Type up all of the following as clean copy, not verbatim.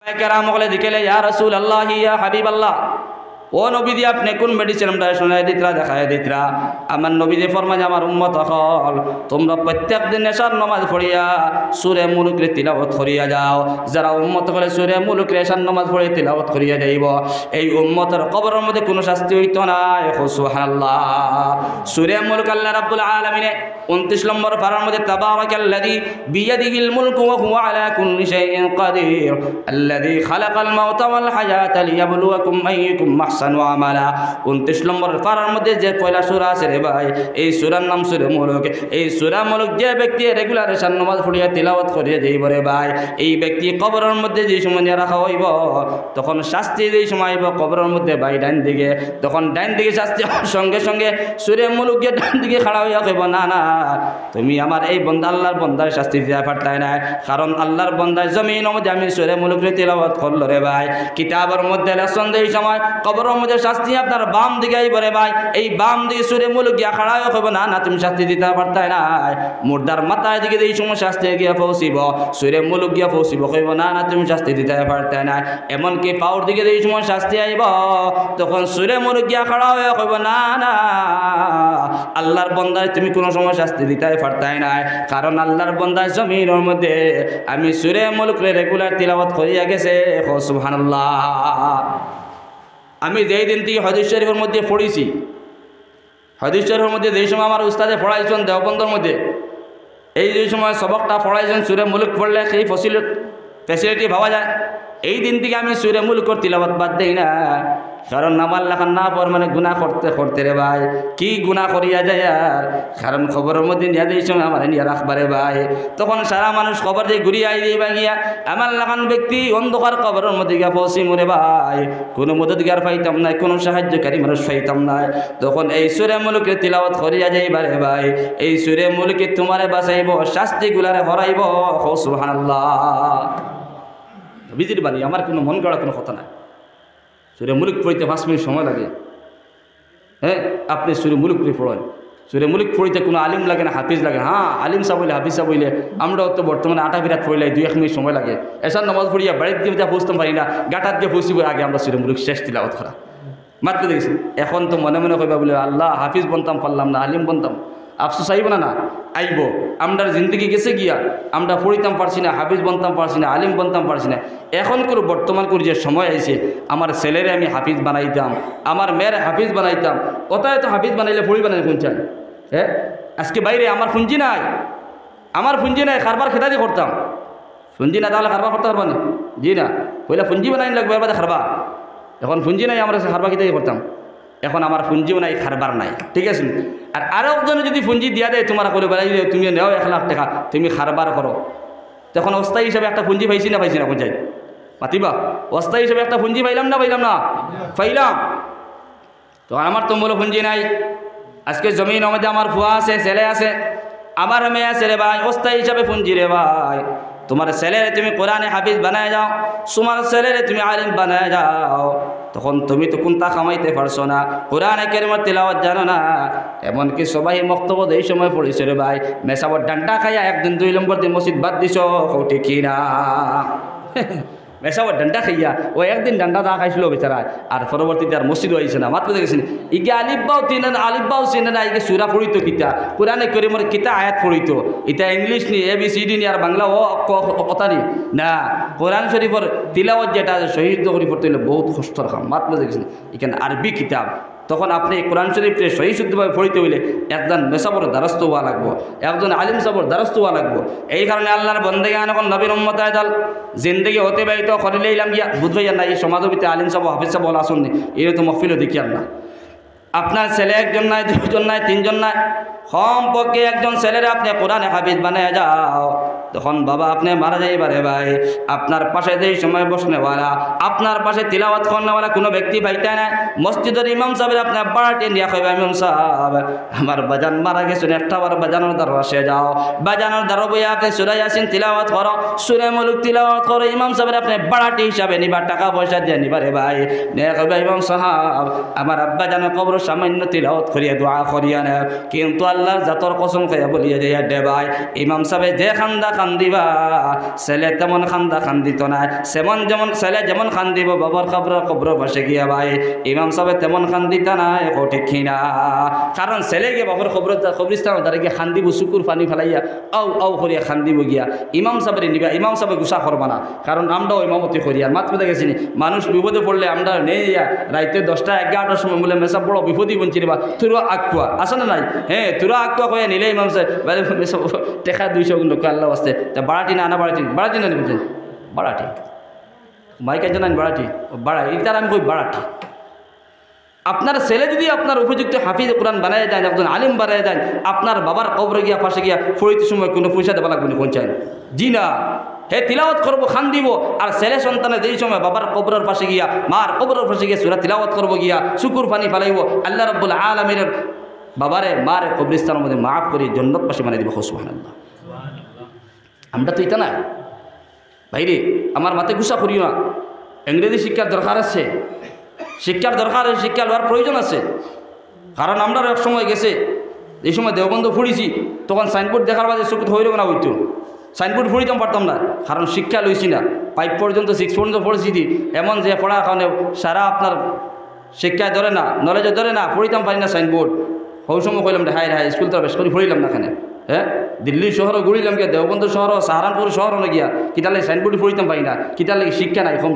কেরাম বলে দিকেলে ইয়া রাসূলুল্লাহ ইয়া হাবিবাল্লাহ, ও নবীদি আপনি কোন মেডিসিন আমরা শোনাই দিতরা দেখায় দিতরা। আমার নবীদি ফরমান আমার উম্মত হল তোমরা প্রত্যেক দিন এশার নামাজ পড়িয়া সূরা মুলুকের তিলাওয়াত করিয়া যাও। যারা উম্মত করে সূরা মুলুকের এশার নামাজ পড়ে তিলাওয়াত করিয়া যাইব, এই উম্মতের কবরের মধ্যে কোনো শাস্তি হইতো না। সুবহানাল্লাহ। সূরা মুলক আল্লাহ রাব্বুল আলামিন 29 নম্বর পারার মধ্যে তাবারাকাল্লাযী বিয়াদিহিল মুলকু ওয়া হুয়া আলা কুল্লি শাইইন কাদির আল্লাযী খালাকাল মাউতা ওয়াল হায়াতা লিয়াবলুয়াকুম আইয়ুকুম আহসানু আমালা। 29 নম্বর পারার মধ্যে যে পয়লা সূরা আছে রে ভাই, এই সূরার নাম সূরা মুলক। এই সূরা মুলক যে ব্যক্তি রেগুলার এশার নামাজ পড়িয়া তিলাওয়াত করিয়া যাইব রে ভাই, এই ব্যক্তি কবরের মধ্যে যে সময় রাখা হইব তখন শাস্তি যেই সময় আইব কবরের মধ্যে ভাই ডান দিকে, তখন ডান দিকে শাস্তি সঙ্গে সঙ্গে সূরা মুলক গিয়ে ডান দিকে খাড়া হইয়া কইব না না তুমি আমার এই বন্দা আল্লাহর বন্দার শাস্তি দিয়া পারতাই না, কারণ আল্লাহর বন্দার জমিনের মধ্যে আমি সূরা মুলকের তিলাওয়াত করলো রে ভাই। কিতাবের মধ্যে লেসন দেই সময় কবরের মধ্যে শাস্তি আপনার বাম দিকে আইব রে ভাই, এই বাম দিকে সূরা মুলক গিয়া খাড়া হইয়া কইব না না তুমি শাস্তি দিতে পারতাই না। মুর্দার মাথায় দিকে এই সময় শাস্তি গিয়া পৌঁছিব, সূরা মুলক গিয়া পৌঁছিব কইব না না তুমি শাস্তি দিতে পারতাই না। এমনকি পাওয়ার দিকে এই সময় শাস্তি আইব তখন সূরা মুলক গিয়া খাড়া হইয়া কইব না না আল্লাহর বন্দায় তুমি কোনো সময় শাস্তি দিতে পারতাই না, কারণ আল্লাহর বন্দার জমিনের মধ্যে আমি সূরা মুলকের রেগুলার তিলাওয়াত করিয়া গেছে। সুবহানাল্লাহ। আমি যেই দিন থেকে হাদিস শরীফের মধ্যে পড়েছি, হাদিস শরীফের মধ্যে যেই সময় আমার উস্তাদে পড়াইছেন দেওবন্দের মধ্যে, এই যে সময় সবকটা পড়াইছেন সূরা মুলক পড়লে সেই ফ্যাসিলিটি পাওয়া যায়, এই দিন থেকে আমি সূরা মুলকের তিলাওয়াত বাদ দেই না। কারণ আমার লেখা না পর মানে গুনাহ করতে করতে রে ভাই কি গুনাহ করিয়া যায় আর, কারণ খবরের মধ্যে নিয়ে এই সময় আমার নিয়ে রাখবারে ভাই, তখন সারা মানুষ খবর দিয়ে ঘুরিয়ে আই দিই গিয়া আমার লেখান ব্যক্তি অন্ধকার খবরের মধ্যে গিয়া পৌঁছি মরে ভাই, কোনো মদতগার পাইতাম না, কোনো সাহায্যকারী মানুষ পাইতাম না। তখন এই সূরা মুলকের তিলাওয়াত করিয়া যাইবারে ভাই, এই সূরা মুলকে তোমারে বাঁচাইব, শাস্তিগুলারে হরাইব। সুবহানাল্লাহ। বিজির বাণী আমার কোনো মন গড়া কোনো কথা না। সূরা মুলক পড়িতে 5 মিনিট সময় লাগে। হ্যাঁ, আপনি সূরা মুলক পড়েন, সূরা মুলক পড়িতে কোনো আলিম লাগে না, হাফিজ লাগে না। হ্যাঁ, আলিম সাহেব হইলে হাফিজ সাহেব হইলে আমরাও তো বর্তমানে 8 বিরাট পড়লে 2-1 মিনিট সময় লাগে। এসার নামাজ পড়িয়া বাড়িতে গিয়ে যা পৌঁছতাম পারি না, গাটাত গিয়ে পৌঁছিব আগে আমরা সূরা মুলক শেষ তিলাওয়াত করা মাত্র দেখেছি। এখন তো মনে মনে কইবা বলে আল্লাহ হাফিজ বনতাম পারলাম না, আলিম বনতাম। আফসোস আইব না? না আইব। আমরা জিন্দগি গেছে গিয়া আমরা পড়িতাম পারছি না, হাফিজ বনতাম পারছি না, আলিম বনতাম পারছি না। এখন করে বর্তমান করে যে সময় আইছে, আমার ছেলেরে আমি হাফিজ বানাইতাম, আমার মেয়ের হাফিজ বানাইতাম। ওটাই তো হাফিজ বানাইলে পড়িবা না কোন চাই? হ্যাঁ, আজকে বাইরে আমার পুঁজি নাই, আমার পুঁজি নাই, কারবার খেতাদি করতাম। পুঁজি না তাহলে কারবার করতে পারবা না? জি না, পয়লা পুঁজি বানাই লাগবে, এবার খারবা। এখন পুঁজি নাই, আমরা কারবার খেতাদি করতাম। এখন আমার পুঁজিও নাই, খারবার নাই, ঠিক আছে। আর আরও একজনে যদি পুঁজি দিয়া দেয় তোমার করে বেড়াই তুমি নেও 1 লাখ টাকা, তুমি খারবার করো, তখন অস্থায়ী হিসাবে একটা পুঁজি পাইছি না পঞ্চায়েত মাতিবা? অস্থায়ী হিসাবে একটা পুঁজি পাইলাম না পাইলাম। তো আমার তো মূল পুঁজি নাই। আজকে জমিন মধ্যে আমার ফুয়া আছে, ছেলে আছে, আমার মেয়ে আছে রে ভাই, অস্থায়ী হিসাবে পুঁজি রে ভাই। তোমার ছেলেরে তুমি কোরআনে হাফিজ বানায় যাও, তোমার ছেলেরে তুমি আলিম বানায় যাও, তখন তুমি তো কোনটা কামাইতে পারছো না, কোরআনে কারিমের তিলাওয়াত জানো না। এমনকি সবাই বক্তব্য এই সময় পড়েছে রে ভাই, মেসাবর ডান্ডা খাইয়া 1 দিন 2 নম্বর দিন মসজিদ বাদ দিছ, ঠিক কিনা? মেসাবর ডান্ডা খাইয়া ও 1 দিন ডান্ডা দা খাইছিল বেচারা, আর পরবর্তীতে আর মসজিদও আইছে না। মাত্র দেখেছেন ইগে আলিফবাও চিনে না, ইগে সুরা পড়িত কিতা, কোরআনে কারিমের কিতা আয়াত পড়িত, এটা ইংলিশ নি ABCD নি আর বাংলা ও কথা নি না, কোরআন শরীফের তিলাওয়াত যেটা শহীদ করে পড়তে হইলে বহুত কষ্টর কাম। মাত্র দেখেছেন এখানে আরবি কিতাব, তখন আপনি কোরআন শরীফকে সহি শুদ্ধভাবে পড়িতে হইলে একজন মেসাবর দ্বারস্থ হওয়া লাগবো, একজন আলিম সাবর দ্বারস্থ হওয়া লাগবো। এই কারণে আল্লাহর বন্দেগি এখন নবীর উম্মত আয়দাল জিন্দগি অতিবাহিত করিলে ইলাম গিয়া বুঝবাই না এই সমাজের ভিতরে আলিম সাবর হাফিজ সাবর আসুন নি, এর তো মহফিলও দেখি না। আপনার ছেলে 1 জন নাই, 2 জন নাই, 3 জন নাই, কমপক্ষে 1 জন ছেলেরা আপনি কোরআনে হাফিজ বানায় যাও, তখন বাবা আপনি মারা যাইবারে ভাই, আপনার পাশে যেই সময় বসনেওয়ালা, আপনার পাশে তিলাওয়াত করনেওয়ালা কোনো ব্যক্তি পাইতে না। মসজিদের ইমাম সাহেবের আপনার বাড়াটি নিয়ে কইবা ইমাম সাহেব আমার বাজান মারা গেছেন, একটা বার বাজানোর দরবাসে যাও, বাজানোর দরব বইয়া আপনি সূরা ইয়াসিন তিলাওয়াত করো, সূরা মুলক তিলাওয়াত করো। ইমাম সাহেবের আপনি বাড়াটি হিসাবে নিবা, টাকা পয়সা দিয়ে নিবারে ভাই, নিয়ে কইবা ইমাম সাহেব আমার আব্বা জানো কবর সামান্য তিলাওয়াত করিয়া দোয়া করিয়া না, কিন্তু আল্লাহর জাতর কসম খাইয়া বলিয়া যাইয়া দে ভাই, ইমাম সাহেব যে খান্দা খান্দিবা ছেলে তেমন খান্দা খান্দিত না যেমন ছেলে যেমন খান্দিব বাবার কবর পাশে গিয়া ভাই ইমাম সাহেব তেমন খান্দিতা নাই ঠিক না কারণ ছেলে গিয়ে বাবার কবরস্থান তারা গিয়ে খান্দিব চুকুর পানি ফেলাইয়া আও আও করিয়া খান্দিব গিয়া ইমাম সাহেবের নিবা ইমাম সাহেব গুসা করবা না কারণ আমরাও ইমামতি করি আর মাত্র দেখেছি মানুষ বিপদে পড়লে আমরা নেই রাইতে 10টা 11টার সময় বলে মেসা বড় বিপদই বঞ্চিনি বা তুরা আকুয়া আসে না নাই হ্যাঁ তুরা আকুয়া কয়ে নিলে ইমাম সাহেব টেকা 200 গুণ আল্লাহ আসতে তা বাড়াটি না আনা বাড়াটি না নিবেন বাড়াটি মাইকা জানান বাড়াটি বাড়া এটার আমি কই বাড়াটি আপনার ছেলে যদি আপনার উপযুক্ত হাফিজ কোরআন বানায় দেন একজন আলিম বানায় দেন আপনার বাবার কবরে গিয়া পাশে গিয়া ফরিতে সময় কোনো পয়সা দেওয়া লাগবে না পৌঁছায় জি না হে তিলাওয়াত করবো খান দিব আর ছেলে সন্তানের যেই সময় বাবার কবরের পাশে গিয়া মার কবরের পাশে গিয়া সূরা তিলাওয়াত করবো গিয়া শুকুর পানি ফেলাইব আল্লাহ রাব্বুল আলামিনের বাবারে মারে কবরস্থানের মধ্যে মাফ করে জান্নাত পাশে বানিয়ে দিব সুবহানাল্লাহ আমরা তো এটা না ভাইরে আমার মাথায় গুসা করিও না ইংরেজি শিক্ষার দরকার আছে শিক্ষার দরকার শিক্ষা লওয়ার প্রয়োজন আছে কারণ আমরা এক সময় গেছে এই সময় দেওবন্ধ ফুড়িছি তখন সাইনবোর্ড দেখার বাদে চোখ হইল না হইতো সাইনবোর্ড ফুড়িতাম পারতাম না কারণ শিক্ষা লইছি না 5 পর্যন্ত 6 পর্যন্ত পড়েছি এমন যে পড়ার কারণে সারা আপনার শিক্ষায় ধরে না নলেজে ধরে না পড়িতাম পারি না সাইনবোর্ড ওই সময় কইলাম হাই হাই স্কুল তো বেশ করে পড়িলাম না এখানে হ্যাঁ দিল্লি শহরও ঘুরিলাম গিয়া দেওবন্ধ শহরও সাহারানপুর শহরও না গিয়া কিতালে সাইনবোর্ড পড়িতাম পারি না কিতার লাগে শিক্ষা নাই কম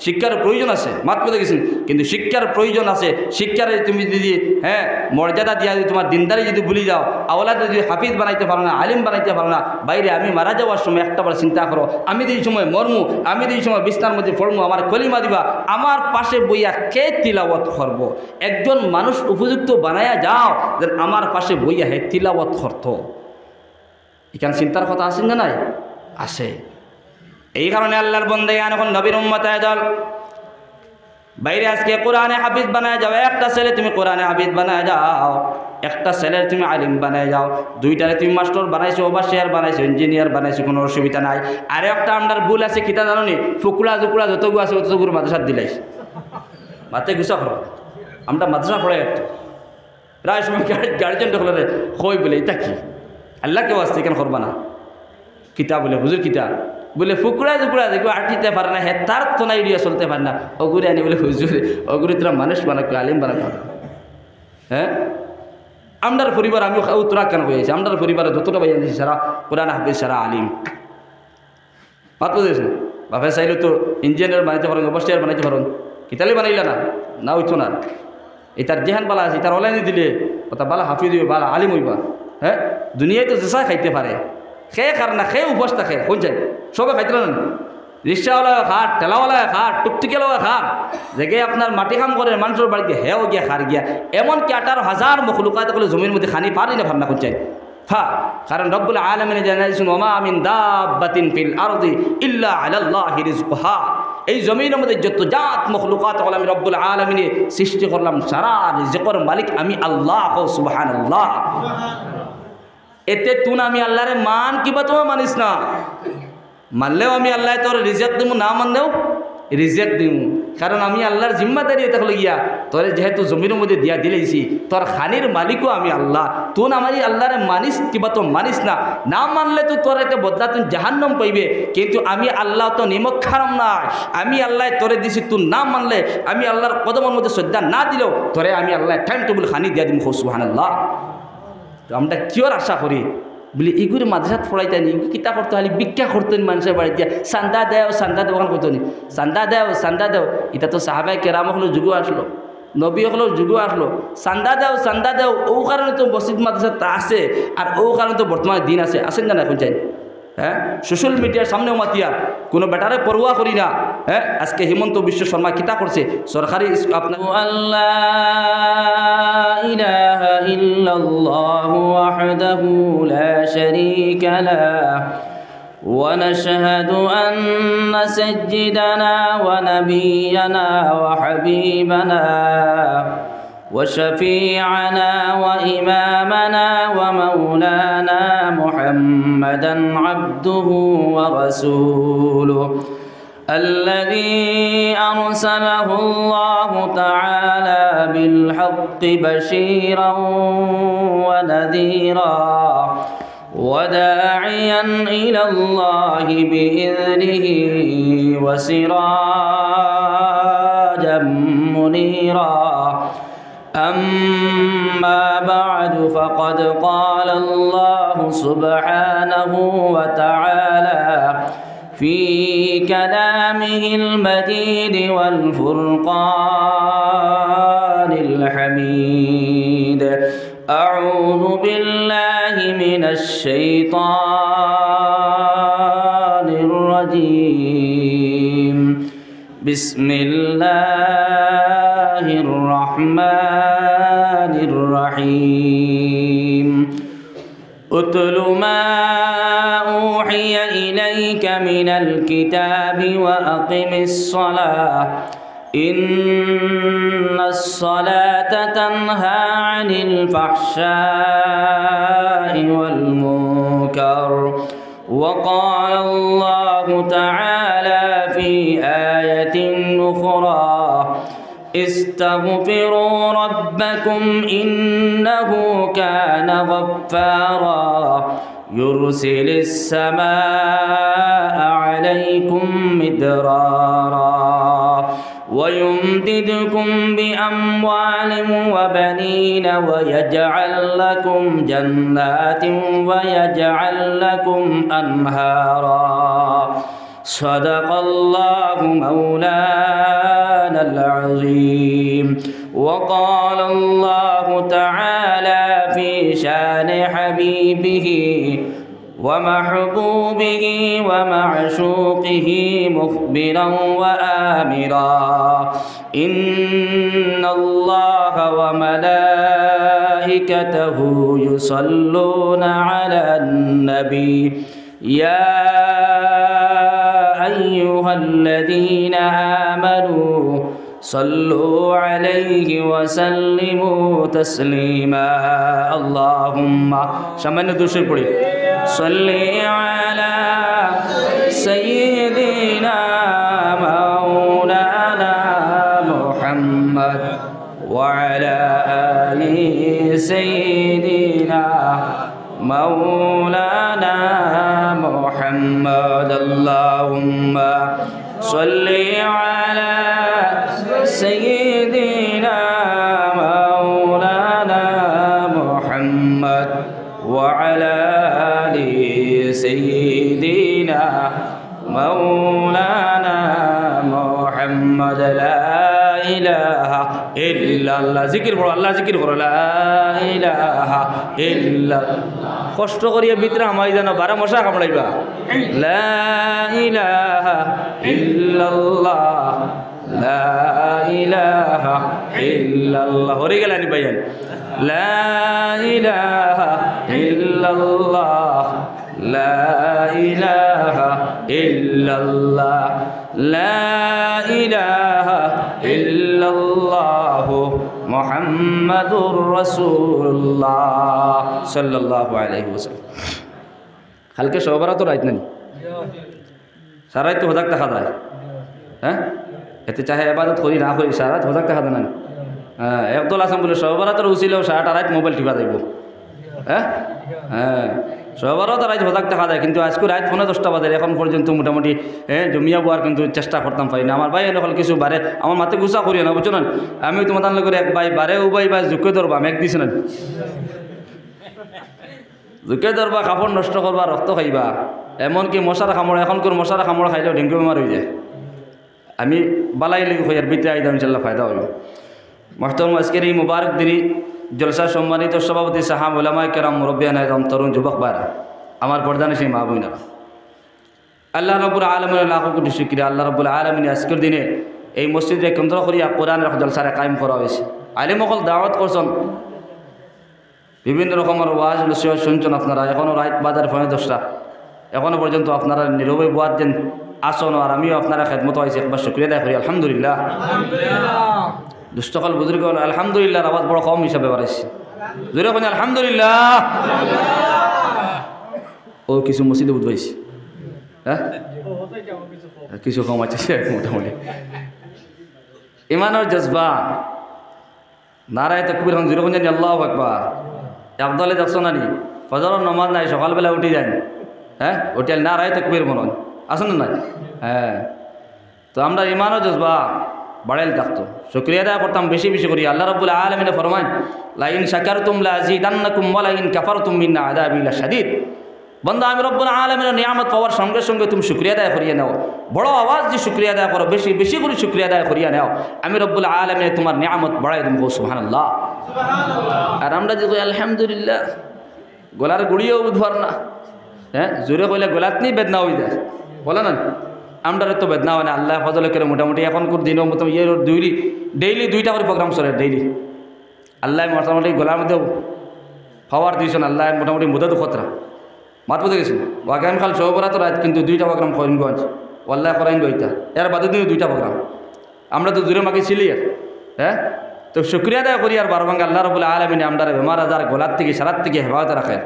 শিক্ষার প্রয়োজন আছে মাত করে গেছেন কিন্তু শিক্ষার প্রয়োজন আছে শিক্ষার তুমি যদি হ্যাঁ মর্যাদা দিয়া যদি তোমার দিনদারি যদি ভুলি যাও আওলাদ যদি হাফিজ বানাইতে পারো না আলিম বানাইতে পারো না বাইরে আমি মারা যাওয়ার সময় একটাবার চিন্তা করো আমি এই সময় মরমু আমি এই সময় বিস্তার মধ্যে পড়মু আমার কলিমা দিবা আমার পাশে বইয়া কে তিলাওয়াত করব একজন মানুষ উপযুক্ত বানায়া যাও যে আমার পাশে বইয়া হে তিলাওয়াত করতো এখানে চিন্তার কথা আসেন না নাই আসে এই কারণে আল্লাহর বন্দেগান এখন নবীর উম্মত আদল বাইরে আজকে কোরআনে হাফিজ বানায় যাও একটা ছেলে তুমি কোরআনে হাফিজ বানায় যাও একটা ছেলের তুমি আলিম বানায় যাও দুইটারে তুমি মাস্টার বানাইছো ওভারসিয়ার বানাইছো ইঞ্জিনিয়ার বানাইছো কোনো অসুবিধা নাই আর একটা আমরার ভুল আছে কিতা জানো নি ফুকুলা জুকুলা যতগুলো আছে ততগুলো মাদ্রাসাত দিলাইছ মাতে গুছা করো আমরা মাদ্রাসা পড়ে প্রায় সময় গার্জেন ঢোকলে কই বলে এটা কি আল্লাহকে ওয়াস্তে কেন করবা না কিতাব বলে হুজুর কিতাব বলে ফুকুড়া জুকুড়া দেখবো আটিতে পারে না হ্যাঁ তার তো নাই উড়িয়া চলতে পারে না অগুরে আনি বলে হুজুর অগুরে তোরা মানুষ বানাক আলিম বানাক হ্যাঁ আমরার পরিবার আমি তোরা কেন হয়েছি আমরার পরিবারে যতটা ভাই আনছি সারা কোরআন হাফিজ সারা আলিম পাত বুঝেছেন বাপে চাইলে তো ইঞ্জিনিয়ার বানাইতে পারেন অবস্টিয়ার বানাইতে পারেন কিতালে বানাইলা না হইতো না এটার জেহান বালা আছে তার অনলাইনে দিলে ওটা বালা হাফিজ হইবে বালা আলিম হইবা হ্যাঁ দুনিয়ায় তো জেসা খাইতে পারে খেয়ে খার না খেয়ে উপোস থাকে কোন যায় সবে খাইতে না রিক্সাওয়ালা খাট ঠেলাওয়ালা খাট টুকটুকিওয়ালা খাট যেগে আপনার মাটি কাম করে মানুষের বাড়িতে হেও গিয়া খার গিয়া এমনকি 18,000 মখলুকাত করে জমির মধ্যে খানি পারি না ভান্না কোন যায় হ্যাঁ কারণ রব্বুল আলামিন জানাইছেন ওমা মিন দাব্বাতিন ফিল আরদি ইল্লা আলাল্লাহি রিজকুহা এই জমিনের মধ্যে যত জাত মখলুকাত হল আমি রব্বুল আলামিনে সৃষ্টি করলাম সারা রিজকের মালিক আমি আল্লাহ সুবহানাল্লাহ এতে তুন আমি আল্লাহরে মান কিবা তোমার মানিস না মানলেও আমি আল্লাহ তোর রিজেক্ট দিমু না মানলেও রিজেক্ট দিমু কারণ আমি আল্লাহর জিম্মাদারি এটা হলো গিয়া তোরে যেহেতু জমির মধ্যে দিয়া দিলেছি তোর খানির মালিকও আমি আল্লাহ তুন আমারই আল্লাহরে মানিস কিবা তো মানিস না না মানলে তো তোর একটা বদলা তুই জাহান্নাম পাইবে কিন্তু আমি আল্লাহ তো নিমক খারাম না আমি আল্লাহ তোরে দিছি তুই না মানলে আমি আল্লাহর কদমের মধ্যে শ্রদ্ধা না দিলেও তোরে আমি আল্লাহ টাইম টেবিল খানি দিয়া দিম সুবহানাল্লাহ তো আমরা কিয়র আশা করি বলি এগুলো মাদ্রাসাত পড়াইতেন এগুলো কিতা করতে হলে ভিক্ষা করতেন মানুষের বাড়িতে চান্দা দেও চান্দা দোকান করতো নি চান্দা দেও এটা তো সাহাবায়ে কেরাম হলো যুগও আসলো নবী হলো যুগও আসলো চান্দা দেও ও কারণে তো মসজিদ মাদ্রাসা আছে আর ও কারণে তো বর্তমানে দিন আছে আসেন না এখন চাই হ্যাঁ সোশ্যাল মিডিয়ার সামনেও মাতিয়া কোনো বেটারে পরোয়া করি না হ্যাঁ আজকে হিমন্ত বিশ্ব শর্মা কিতা করছে সরকারি আপনার আল্লাহ ইলাহা ইল্লাল্লাহু ওয়াহদাহু লা শারীকা লাহ ওয়া নাশহাদু আন্না সাইয়্যিদানা ওয়া নাবিয়্যানা ওয়া হাবিবানা وشفيعنا وإمامنا ومولانا محمدا عبده ورسوله الذي أرسله الله تعالى بالحق بشيرا ونذيرا وداعيا إلى الله بإذنه وسراجا منيرا أما بعد فقد قال الله سبحانه وتعالى في كلامه المجيد والفرقان الحميد أعوذ بالله من الشيطان الرجيم بسم الله الرحمن الرحيم اتل ما أوحي إليك من الكتاب وأقم الصلاة إن الصلاة تنهى عن الفحشاء والمنكر وقال الله تعالى في آية أخرى استغفروا ربكم إنه كان غفارا يرسل السماء عليكم مدرارا ويمددكم بأموال وبنين ويجعل لكم جنات ويجعل لكم أنهارا صدق الله مولانا العظيم وقال الله تعالى في شان حبيبه ومحبوبه ومعشوقه مخبرا وآمرا إن الله وملائكته يصلون على النبي يا أيها الذين آمنوا صلوا عليه وسلموا تسليما اللهم شمن دوشر پڑی صلی على سيدنا مولانا محمد وعلى آل سيدنا مولانا محمد اللهم صل على سيدنا مولانا محمد وعلى آل سيدنا مولانا محمد لا إله إلا الله ذكر করো আল্লাহ জিকির করো লা ইলাহা ইল্লা কষ্ট করিয়া ভিতরে আমায় যেন 12 মশা কামড়াইবা লা ইলাহা ইল্লাল্লাহ লা ইলাহা ইল্লাল্লাহ হরে গেলানি ভাইয়ান লা ইলাহা ইল্লাল্লাহ লা ইলাহা ইল্লাল্লাহ লা ইলাহা ইল্লাল্লাহ মুহাম্মাদুর রাসূলুল্লাহ সাল্লাল্লাহু আলাইহি ওয়াসাল্লাম কালকে সবার তো রাত নাই সারাই তো হদাক দেখা যায় হ্যাঁ এতে চাহে ইবাদত করি না করি সারা হদাক দেখা না হ্যাঁ একদল আসাম বলে সবার তো উচিলেও সারাটা রাত মোবাইল টিপা যাইব হ্যাঁ হ্যাঁ সবারও তো রাত হদাক দেখা যায় কিন্তু আজকে রাত 10টা বাজে এখন পর্যন্ত মোটামুটি জমিয়া বোয়ার কিন্তু চেষ্টা করতাম পারি না আমার ভাই এনে কিছু বারে আমার মাথে গুছা করিও না বুঝছো না আমি তোমার লোকের এক ভাই বারে ও ভাই বা জুকে ধরবা মেঘ দিছ না জুকে ধরবা কাপড় নষ্ট করবা রক্ত খাইবা এমনকি মশার কামড় এখনকার মশার কামড় খাইলেও ডেঙ্গু বেমার হয়ে যায় আমি বালাই লেগে হই আর বিতে আইদাম ইনশাল্লাহ ফায়দা হইব মাহতরম আজকের এই মুবারক দিনই জলসা সম্মানিত সভাপতি সাহাব ওলামায়ে কেরাম মুরব্বিয়ান আযম তরুণ যুবক ভাইরা আমার পর্দানে সেই মা বোনেরা আল্লাহ রাব্বুল আলামিনের লাখ কোটি শুকরিয়া আল্লাহ রাব্বুল আলামিন আজকের দিনে এই মসজিদে কেন্দ্র করিয়া কোরআনের জলসারে কায়েম করা হয়েছে আলেমসকল দাওয়াত করছেন বিভিন্ন রকমের ওয়াজ নসিহত শুনছেন আপনারা এখনও রাত বাজার 10টা এখনও পর্যন্ত আপনারা নীরবে বুয়াত দেন আসন আর আমিও আপনারা খেদমত হয়েছে একবার শুক্রিয়া আদায় করি আলহামদুলিল্লাহ দুষ্টকাল বুজুর্গ আলহামদুলিল্লাহ আওয়াজ বড় কম হিসাবে বাড়াইছে জোরে কোন আলহামদুলিল্লাহ ও কিছু মসজিদে বুঝবাইছে হ্যাঁ কিছু কম আছে মোটামুটি ইমানের জজবা নারায় তাকবীর হন জোরে কোন জানি আল্লাহু আকবার একদলে দেখছো না নি ফজরের নমাজ নাই সকালবেলা উঠি যান, হ্যাঁ উঠিয়াল না রায় তকবীর মরণ আসেন না? হ্যাঁ, তো আমরা ইমানও জজবা বাড়াইল থাকতো, শুকরিয়া আদায় করতাম বেশি বেশি করি। আল্লাহ রাব্বুল আলামিন ফরমান লাইন শাকারতুম লাযিদান্নাকুম ওয়া লাইন কাফারতুম মিন আযাবি লাশাদীদ। বন্দা আমি রব্বুল আলামিনের নিয়ামত পাওয়ার সঙ্গে সঙ্গে তুমি শুকরিয়া আদায় করিয়া নাও, বড় আওয়াজ দিয়ে শুকরিয়া আদায় করো, বেশি বেশি করে শুকরিয়া আদায় করিয়া নাও, আমি রব্বুল আলামিন তোমার নিয়ামত বাড়াই দেব। সুবহানাল্লাহ। আর আমরা যে কই আলহামদুলিল্লাহ, গলার গুড়িও বুধবার না, হ্যাঁ জোরে কইলে গলাত নি বেদনা হয়ে যায়, বলে না? আমরা তো বেদনা হয় না, আল্লাহ ফজলে করে মোটামুটি এখন দিনের মতো ইয়ে ডেইলি 2টা করে প্রোগ্রাম চলে ডেইলি। আল্লাহ মোটামুটি গলার মধ্যে পাওয়ার দিয়েছেন, আল্লাহ মোটামুটি মুদত খতরা মাত বুঝে গেছেন। ওয়াগান খাল সহবরা তো রাত কিন্তু 2টা প্রোগ্রাম করিমগঞ্জ আল্লাহ করাইন দইটা, এর বাদে দিন 2টা প্রোগ্রাম। আমরা তো জোরে মাকে ছিলি, হ্যাঁ তো শুক্রিয়া আদায় করি। আর বারবাঙ্গা আল্লাহ রাব্বুল আলামিন আমরা বেমার আজার গোলার থেকে সারাত থেকে হেফাজতে রাখেন,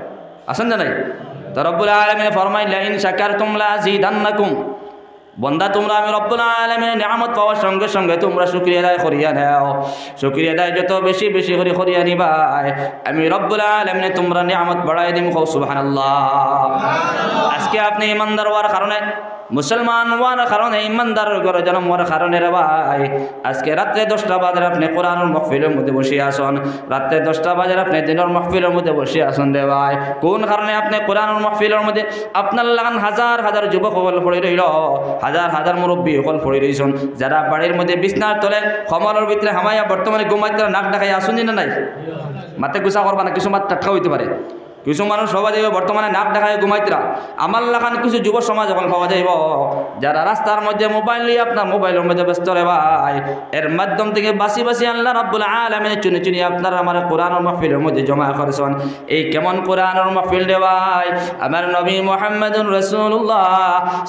আসেন না নাই? তো রব্বুল আলামিন ফরমাইন লাইন শাকারতুম লাযিদান্নাকুম, বন্দা তোমরা আমি রব্বুল আলামিনের নিয়ামত পাওয়ার সঙ্গে সঙ্গে তোমরা শুকরিয়া আদায় করিয়া নাও। শুকরিয়া আদায় যত বেশি বেশি করে করিয়া নিবাই, আমি রব্বুল আলামিনে তোমরা নিয়ামত বাড়াই দিম। সুবহানাল্লাহ। আজকে আপনি ইমানদার হওয়ার কারণে, মুসলমান হওয়ার কারণে, ইমানদার ঘরে জন্ম হওয়ার কারণে রে ভাই, আজকে রাত্রে 10টা বাজে আপনি কোরআনের মাহফিলের মধ্যে বসে আসুন, রাত্রে 10টা বাজে আপনি দিনের মাহফিলের মধ্যে বসে আসুন রে ভাই। কোন কারণে আপনি কোরআনের মাহফিলের মধ্যে আপনার লাগান হাজার হাজার যুবক হল পড়ে রইল, হাজার হাজার মুরব্বী হল পড়ে রইছেন, যারা বাড়ির মধ্যে বিছনার তলে কমলের ভিতরে হামাইয়া বর্তমানে ঘুমাইতে নাক ডাকাই আসুন না নাই? মাতে গুছা করবা না, কিছু মাত টাটকা হইতে পারে, কিছু মানুষ পাওয়া যাইব বর্তমানে নাক দেখায় ঘুমাইতরা। আমার লাগান কিছু যুব সমাজ এখন পাওয়া যাইব যারা রাস্তার মধ্যে মোবাইল নিয়ে আপনার মোবাইলের মধ্যে ব্যস্ত রে ভাই, এর মাধ্যম থেকে বাসি বাসি আল্লাহ রাব্বুল আলামিন চুনি চুনি আপনার আমার কোরআনের মাহফিলের মধ্যে জমা করেছেন। এই কেমন কোরআনের মাহফিল রে ভাই, আমার নবী মুহাম্মদুর রাসূলুল্লাহ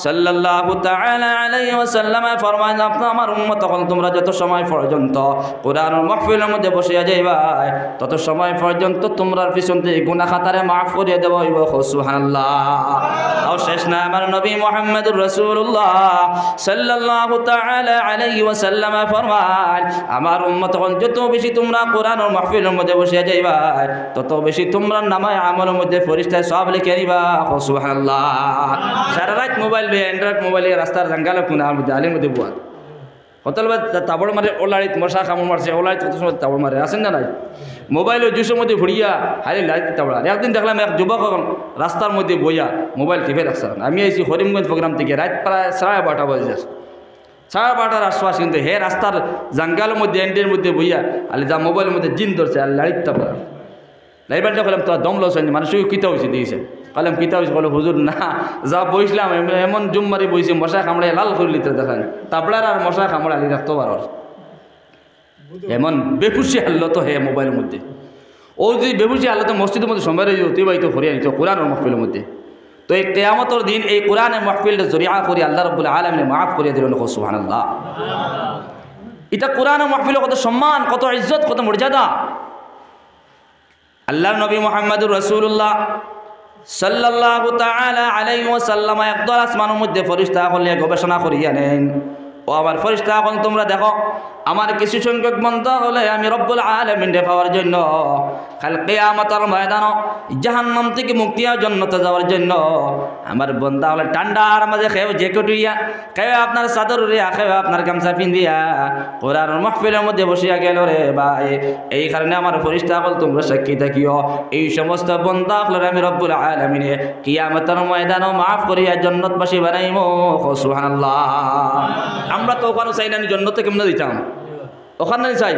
সাল্লাল্লাহু তাআলা আলাইহি ওয়াসাল্লাম ফরমান আপনি আমার উম্মত হল তোমরা যত সময় পর্যন্ত কোরআনের মাহফিলের মধ্যে বসিয়া যাইবা তত সময় পর্যন্ত তোমরা পিছন থেকে গুনাহ খাতারে মাফ করিয়ে দেব। সুবহানাল্লাহ। তাও শেষ না, আমার নবী মুহাম্মদুর রাসূলুল্লাহ সাল্লাল্লাহু তাআলা আলাইহি ওয়াসাল্লাম ফরমান আমার উম্মত হল যত বেশি তোমরা কোরআনের মাহফিলের মধ্যে বসিয়া যাইবা তত বেশি তোমরা নামায় আমলের মধ্যে ফেরেশতায় সওয়াব লিখে নিবা। সুবহানাল্লাহ। সারা রাত মোবাইল অ্যান্ড্রয়েড মোবাইলে রাস্তার জাঙ্গালে কোনার মধ্যে আলির মধ্যে বুয়া হতলবা তাবড় মারে, ওলাড়িত মশা কামড় মারছে, ওলাড়িত কত সময় তাবড় মারে, আসেন না নাই? মোবাইল জুসের মধ্যে ভরিয়া হারি লাইট তাবড়া। একদিন দেখলাম এক যুবক রাস্তার মধ্যে বইয়া মোবাইল টিপে রাখছে। আমি আইছি হরিমগঞ্জ প্রোগ্রাম থেকে, রাত প্রায় 12:30 বাজে যাচ্ছে, 12:30 আশপাশ, কিন্তু হে রাস্তার জাঙ্গালের মধ্যে এন্ডের মধ্যে বইয়া আলি যা মোবাইলের মধ্যে জিন ধরছে আর লাইট তাবড়া। লাইবারটা বললাম তোর দম লস হয়নি, মানুষ কিতা হয়েছে দিয়েছে, বললাম কিতা হয়েছে, বলো হুজুর না যা বইছিলাম এমন জুম মারি বইছি মশা কামড়ে লাল করে লিতে দেখান, তাবলার আর মশা কামড়ে আলি রাখতে পারো, এমন বেফুসি হাল্লত হে মোবাইলের মধ্যে। ও যদি বেফুসি হাল্লতে মসজিদের মধ্যে সময় অতিবাহিত করিয়া নিত কোরআনের মাহফিলের মধ্যে, তো এই কিয়ামতের দিন এই কোরআনের মাহফিলটা জরিয়া করি আল্লাহ রাব্বুল আলামিন মাফ করিয়া দিলেন। সুবহানাল্লাহ। এটা কোরআনের মাহফিলে কত সম্মান, কত ইজ্জত, কত মর্যাদা। আল্লাহর নবী মুহাম্মদুর রাসূলুল্লাহ সাল্লাল্লাহু তাআলা আলাইহি ওয়াসাল্লাম একদল আসমানের মধ্যে ফেরেশতা হলে গবেষণা করিয়া নেন। ও আমার ফেরেশতা, এখন তোমরা দেখো আমার কিছু সংখ্যক বান্দা হলে আমি রব্বুল আলামিনকে পাওয়ার জন্য কাল কিয়ামতের ময়দানে জাহান্নাম থেকে মুক্তি আর জান্নাতে যাওয়ার জন্য আমার বান্দা হলে ঠান্ডার মাঝে খেয়ে জ্যাকেট হইয়া, খেয়ে আপনার চাদর উড়িয়া, খেয়ে আপনার গামছা পিন্দিয়া কোরআনের মাহফিলের মধ্যে বসিয়া গেল রে ভাই। এই কারণে আমার ফেরেশতা হল তোমরা সাক্ষী থাকিও, এই সমস্ত বান্দা হলে আমি রব্বুল আলামিনে কিয়ামতের ময়দানে মাফ করিয়া জান্নাতবাসী বানাইমু। সুবহানাল্লাহ। আমরা তো ওখানে চাই না, আমি জান্নাতে কেমনে দিতাম, ওখানে চাই।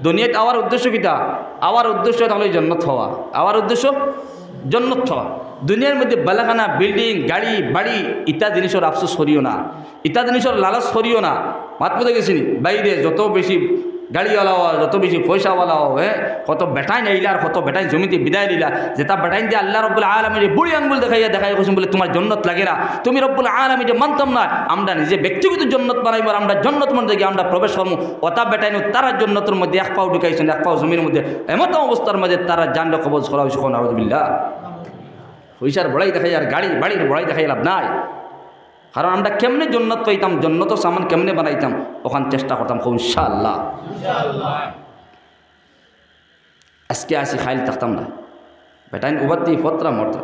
দুনিয়াতে আওয়ার উদ্দেশ্য কিটা? আওয়ার উদ্দেশ্য তাহলে জান্নাত হওয়া, আওয়ার উদ্দেশ্য জান্নাত হওয়া। দুনিয়ার মধ্যে বালাখানা বিল্ডিং গাড়ি বাড়ি ইত্যাদি জিনিসের আফসোস করিও না, ইত্যাদি জিনিসের লালচ করিও না। মাত বুঝে গেছি বাইরে যত বেশি গাড়িওয়ালা হওয়া, যত বেশি পয়সাওয়ালা হও, হ্যাঁ কত বেটাই নাইলা আর কত বেটাই জমিতে বিদায় দিলা, যেটা বেটাই দিয়ে আল্লাহ রব্বুল আলামিন বুড়ি আঙ্গুল দেখাই কৈছেন বলে তোমার জন্নত লাগে না, তুমি রব্বুল আলামিন মানতাম না, আমরা নিজে ব্যক্তিগত জন্নত বানাইব, আমরা জন্নত মধ্যে গিয়ে আমরা প্রবেশ করবো, ওটা বেটাই তারা জন্নতের মধ্যে এক পাও ঢুকাইছেন, এক পাও জমির মধ্যে, এমন অবস্থার মধ্যে তারা জানলে কবজ করা হয়েছে। নাউযুবিল্লাহ। পয়সার বড়াই দেখাই আর গাড়ি বাড়ির বড়াই দেখাই লাভ নাই। কারণ আমরা কেমনে জন্নত পাইতাম, জন্নত সামান কেমনে বানাইতাম, ওখান চেষ্টা করতাম খুব ইনশাআল্লাহ। আজকে আসি খাইল থাকতাম না, বেটাইন উবারতেই ফতরা মরত।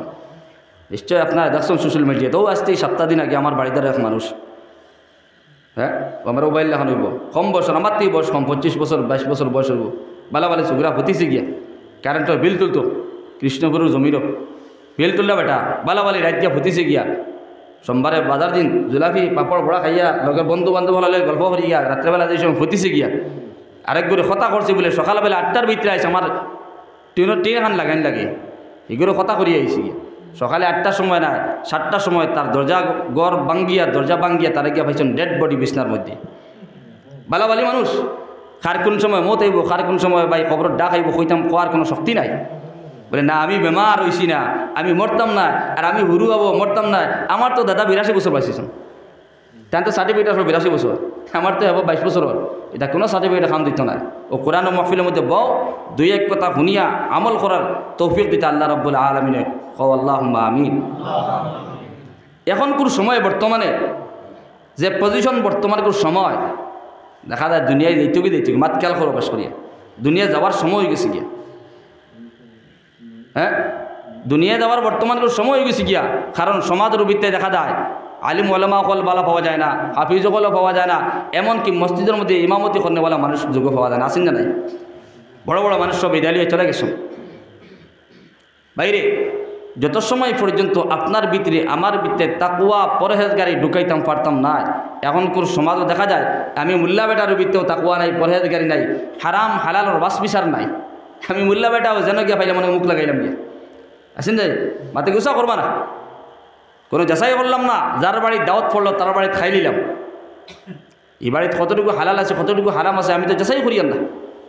নিশ্চয়ই আপনার দেখছেন সোশ্যাল মিডিয়াতেও আসতেই সপ্তাহ দিন আগে আমার বাড়িতে এক মানুষ, হ্যাঁ আমার মোবাইল লেখানো হইব কম বয়স, আমার থেকে বয়স কম, 25 বছর 22 বছর বয়স হইব। বালাবালি চুগুরা হতিছে গিয়া কারেন্টের বিল তুলতো, কৃষ্ণগুরুর জমিরও বিল তুললা বেটা বালাবালি রাত গিয়া হতিছে গিয়া। সোমবারে বাজার দিন জুলাফি পাপড় বড়া খাইয়া লগের বন্ধু বান্ধব হলে গল্প করি গিয়া রাত্রেবেলা যে সময় হতিছে গিয়া আরেক করে কথা করছে বলে সকালবেলা 8টার ভিতরে আইসে আমার টিন খান লাগাইন লাগে এগুলো কথা করি আইসি গিয়া। সকালে 8টার সময় না 7টার সময় তার দরজা দরজা বাঙ্গিয়া তারা গিয়া পাইছেন ডেড বডি বিছনার মধ্যে। বালাবালি মানুষ কার কোন সময় মত আইব, কার কোন সময় ভাই খবর ডাক আইব কইতাম কোয়ার কোনো শক্তি নাই। বলে না আমি বেমার হইছি না, আমি মরতাম না, আর আমি হুরু হবো মরতাম না। আমার তো দাদা 82 বছর পাইছিস, তার তো সার্টিফিকেট আসলো 82 বছর, আমার তো হবো 22 বছর। এটা কোনো সার্টিফিকেট খাম দিত না। ও কোরআন ও মাহফিলের মধ্যে বউ দুই এক কথা শুনিয়া আমল করার তৌফিক দিতে আল্লাহ রাব্বুল আলামিনে কও আল্লাহুম্মা আমিন। এখন কোন সময় বর্তমানে যে পজিশন বর্তমান কোন সময় দেখা যায় দুনিয়ায় দিতে মাত খেয়াল করো বাস করিয়া দুনিয়া যাওয়ার সময় হয়ে গেছে গিয়া। হ্যাঁ দুনিয়া যাওয়ার বর্তমান কোন সময় হয়ে গেছে গিয়া, কারণ সমাজের ভিত্তিতে দেখা যায় আলিম ওলামা কল বালা পাওয়া যায় না, হাফিজ কলও পাওয়া যায় না, এমনকি মসজিদের মধ্যে ইমামতি করনেওয়ালা মানুষ যোগ্য পাওয়া যায় না। আসেন না নাই? বড় বড় মানুষ সব বিদায় চলে গেছেন বাইরে। যত সময় পর্যন্ত আপনার ভিতরে আমার ভিতরে তাকওয়া পরহেজগারি ঢুকাইতাম পারতাম না, এখন কোন সমাজও দেখা যায় আমি মুল্লা বেটার ভিতরেও তাকওয়া নাই, পরহেজগারি নাই, হারাম হালালর বাস বিচার নাই। আমি মুল্লা বেটাও যেন গিয়া পাইলাম মানে মুখ লাগাইলাম গিয়া। আসেন যাই মাতে গুছা করবা না, কোনো যাচাই করলাম না, যার বাড়ি দাওয়াত পড়লো তার বাড়ি খাই নিলাম। এই বাড়িতে কতটুকু হালাল আছে কতটুকু হারাম আছে আমি তো যাচাই করিয়াম না।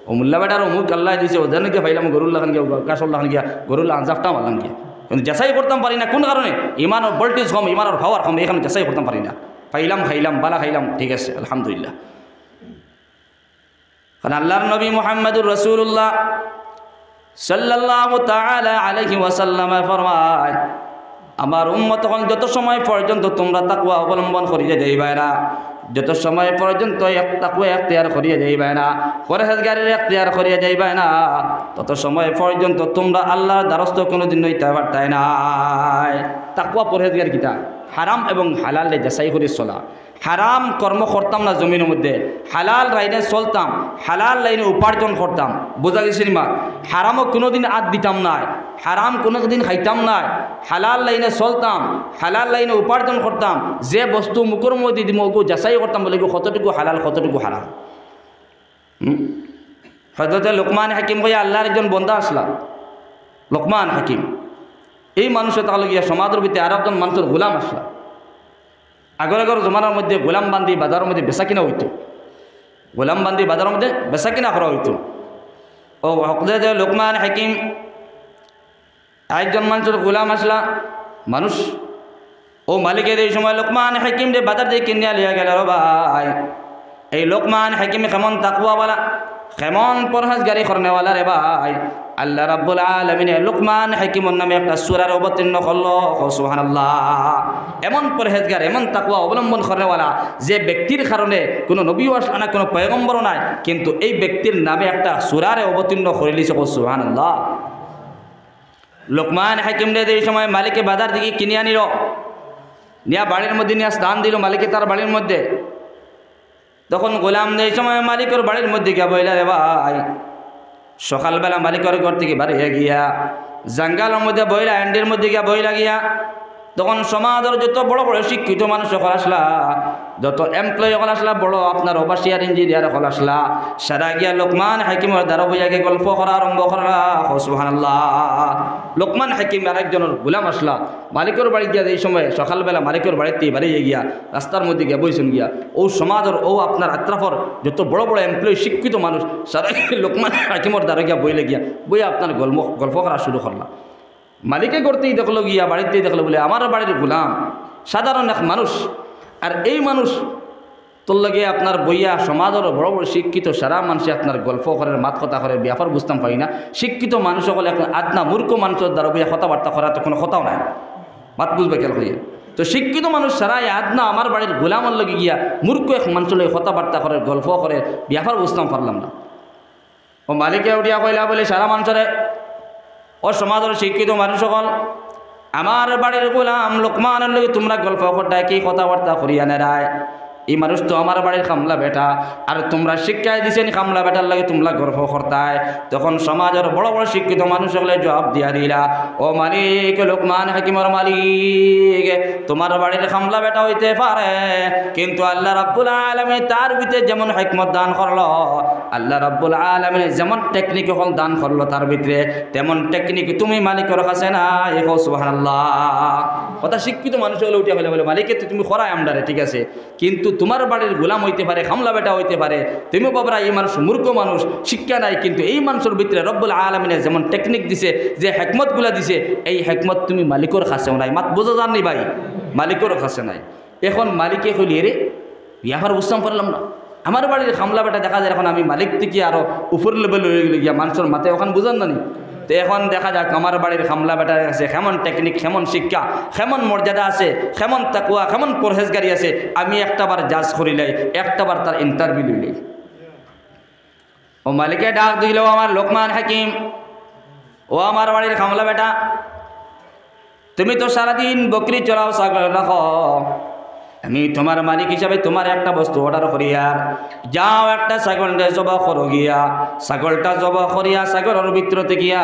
ও মুল্লা বেটার মুখ আল্লাহ দিয়েছে ও যেন গিয়ে পাইলাম গরুল্লাহ খান গিয়া কাসল্লাহ খান গিয়া গরুল্লাহ আনজাফটা মারলাম গিয়া। কিন্তু যাচাই করতাম পারি না, কোন কারণে? ইমানের ভোল্টেজ কম, ইমানের পাওয়ার কম, এখানে যাচাই করতাম পারি না। পাইলাম খাইলাম বালা খাইলাম, ঠিক আছে আলহামদুলিল্লাহ। কারণ আল্লাহর নবী মুহাম্মদুর রাসূলুল্লাহ সাল্লাল্লাহু তাআলা আলাইহি ওয়াসাল্লাম ফরমায় আমার উম্মত তখন যত সময় পর্যন্ত তোমরা তাকওয়া অবলম্বন করিয়া যাইবে না, যত সময় পর্যন্ত তাকওয়া এখতিয়ার করিয়া যাইবে না, পরহেজগারির এখতিয়ার করিয়া যাইবে না, তত সময় পর্যন্ত তোমরা আল্লাহর দ্বারস্থ কোনোদিন হইতে পারতাই নাই। তাকওয়া পরহেজগার কিতা? হারাম এবং হালালে যাচাই করে চলা। হারাম কর্ম করতাম না জমিনের মধ্যে, হালাল লাইনে চলতাম, হালাল লাইনে উপার্জন করতাম। বোঝা গেছে মা? হারামও কোনোদিন আদ দিতাম না, হারাম কোনোদিন খাইতাম না, হালাল লাইনে চলতাম, হালাল লাইনে উপার্জন করতাম। যে বস্তু মুখের মধ্যে দিব ওগু যাচাই করতাম বলে কতটুকু হালাল কতটুকু হারাম। হযরতে লোকমান হাকিম কইয়া আল্লাহর একজন বন্দা আসলা, লোকমান হাকিম। এই মানুষের তাহলে গিয়া সমাজের ভিতরে আর একজন মানুষের গোলাম আসলা। আগর জমানার মধ্যে গোলাম বান্দি বাজারের মধ্যে বেচা কিনা হইতো, গোলাম বান্দি বাজারের মধ্যে বেচা কিনা করা হইতো। ও হযরত লোকমান হাকিম একজন মানুষের গোলাম আসলা মানুষ। ও মালিকের এই সময় লোকমান হাকিম রে বাজার দিয়ে কিনিয়া লিয়া গেল। ভাই এই লোকমান হাকিম কেমন তাকওয়াওয়ালা, কেমন পরহেজগারি করনেওয়ালা রে ভাই। আল্লাহ রাব্বুল আলামিন লোকমান হাকিমের নামে একটা সূরার অবতীর্ণ করলো, সুবহানাল্লাহ। এমন পরহেজগার এমন তাকওয়া অবলম্বন করনেওয়ালা যে ব্যক্তির কারণে কোনো নবীও আসলো না, কোনো পয়গম্বরও নাই, কিন্তু এই ব্যক্তির নামে একটা সূরারে অবতীর্ণ করে লিছে, সুবহানাল্লাহ। লোকমান হাকিম রে এই সময় মালিকে বাজার থেকে কিনে আনিল, নিয়া বাড়ির মধ্যে নিয়ে স্থান দিল মালিকে তার বাড়ির মধ্যে। তখন গোলাম এই সময় মালিকের বাড়ির মধ্যে গিয়া বইলা রে ভাই। সকালবেলা মালিকের ঘর থেকে বাড়িয়ে গিয়া জাঙ্গালের মধ্যে বইলা এন্ডের মধ্যে গিয়া বইলা গিয়া তখন সমাজের যত বড় বড় শিক্ষিত মানুষ সকল আসলা, যত এমপ্লয়ি সকল আসলা, বড় আপনার ওভারসিয়ার ইঞ্জিনিয়ার সকল আসলা, সারা গিয়া লোকমান হাকিমের দ্বারা বইয়াকে গল্প করা আরম্ভ করা, সুবহানাল্লাহ। লোকমান হাকিম আর একজনের গোলাম আসলা মালিকের বাড়ি গিয়া এই সময় সকালবেলা মালিকের বাড়িতে বাড়িয়ে গিয়া রাস্তার মধ্যে গিয়া বইছেন গিয়া। ও সমাজের ও আপনার আত্রাফর যত বড় বড় এমপ্লয়ি শিক্ষিত মানুষ সারা লোকমান হাকিমের দ্বারা গিয়া বইলে গিয়া বইয়া আপনার গল্প করা শুরু করলা। মালিকে করতেই দেখলো গিয়া বাড়িতেই দেখলো বলে আমার বাড়ির গোলাম সাধারণ এক মানুষ, আর এই মানুষ তোর লাগে আপনার বইয়া সমাজের বড় বড় শিক্ষিত সারা মানুষে আপনার গল্প করে মাত কথা করে ব্যাপার বুঝতাম পারি না। শিক্ষিত মানুষ সকলে এখন আদনা মূর্খ মানুষের দ্বারা বইয়া কথাবার্তা করা তো কোনো কথাও নাই, মাত বুঝবে খেয়াল করিয়া। তো শিক্ষিত মানুষ সারা আদনা আমার বাড়ির গোলামের লগে গিয়া মূর্খ এক মানুষ লগে কথাবার্তা করে গল্প করে ব্যাপার বুঝতাম পারলাম না। ও মালিকে উঠিয়া কইলা বলে সারা মানুষের ও সমাজের শিক্ষিত মানুষ সকল, আমার বাড়ির গোলাম লোকমানের লগে তোমরা গল্প করতায় কি কথাবার্তা করিয়া নেরায়, এই মানুষ তো আমার বাড়ির খামলা বেটা, আর তোমরা শিক্ষায় দিছেন খামলা বেটার লাগে তোমরা গর্ব করতায়। তখন সমাজের বড় বড় শিক্ষিত মানুষ সকলে জবাব দিয়া দিলা, ও মালিক লোকমান হাকিমর মালিক, তোমার বাড়ির খামলা বেটা হইতে পারে, কিন্তু আল্লাহ রাব্বুল আলামিন তার ভিতরে যেমন হিকমত দান করলো, আল্লাহ রাব্বুল আলামিন যেমন টেকনিক হল দান করলো তার ভিতরে, তেমন টেকনিক তুমি মালিকের কাছে না। এখো সুবহানাল্লাহ। কথা শিক্ষিত মানুষ হলে উঠে ফেলে বলে মালিকের তো তুমি করায় আমদারে ঠিক আছে, কিন্তু তোমার বাড়ির গোলাম হইতে পারে, খামলা বেটা হইতে পারে, তুমি বাবরা এই মানুষ মূর্খ মানুষ, শিক্ষা নাই, কিন্তু এই মানুষের ভিতরে রব্বুল আলামিনের যেমন টেকনিক দিছে, যে হেকমতগুলা দিছে, এই হেকমত তুমি মালিকের কাছেও নাই। মাত বোঝা যাননি ভাই, মালিকের কাছে নাই। এখন মালিকে কইলি রে বিয়াফার বুঝতাম পারলাম না, আমার বাড়ির খামলা বেটা দেখা যায় এখন আমি মালিক থেকে আরো উপর লেভেল হয়ে গেলে গিয়া মানুষের মাথায় ওখানে বুঝান না নি। তো এখন দেখা যাক আমার বাড়ির খামলা বেটার আছে কেমন টেকনিক, কেমন শিক্ষা, কেমন মর্যাদা আছে, কেমন তাকুয়া, কেমন পরহেজগারি আছে, আমি একটাবার জাজ করিলাই, একটাবার তার ইন্টারভিউ লইলাই। ও মালিকে ডাক দিল, আমার লোকমান হাকিম, ও আমার বাড়ির খামলা বেটা, তুমি তো সারাদিন বকরি চড়াও, ছাগল রাখো, আমি তোমার মালিক হিসাবে তোমার একটা বস্তু অর্ডার করিয়া যাও, একটা ছাগলটা জবা করো গিয়া, ছাগলটা জবা করিয়া ছাগলের ভিতরতে গিয়া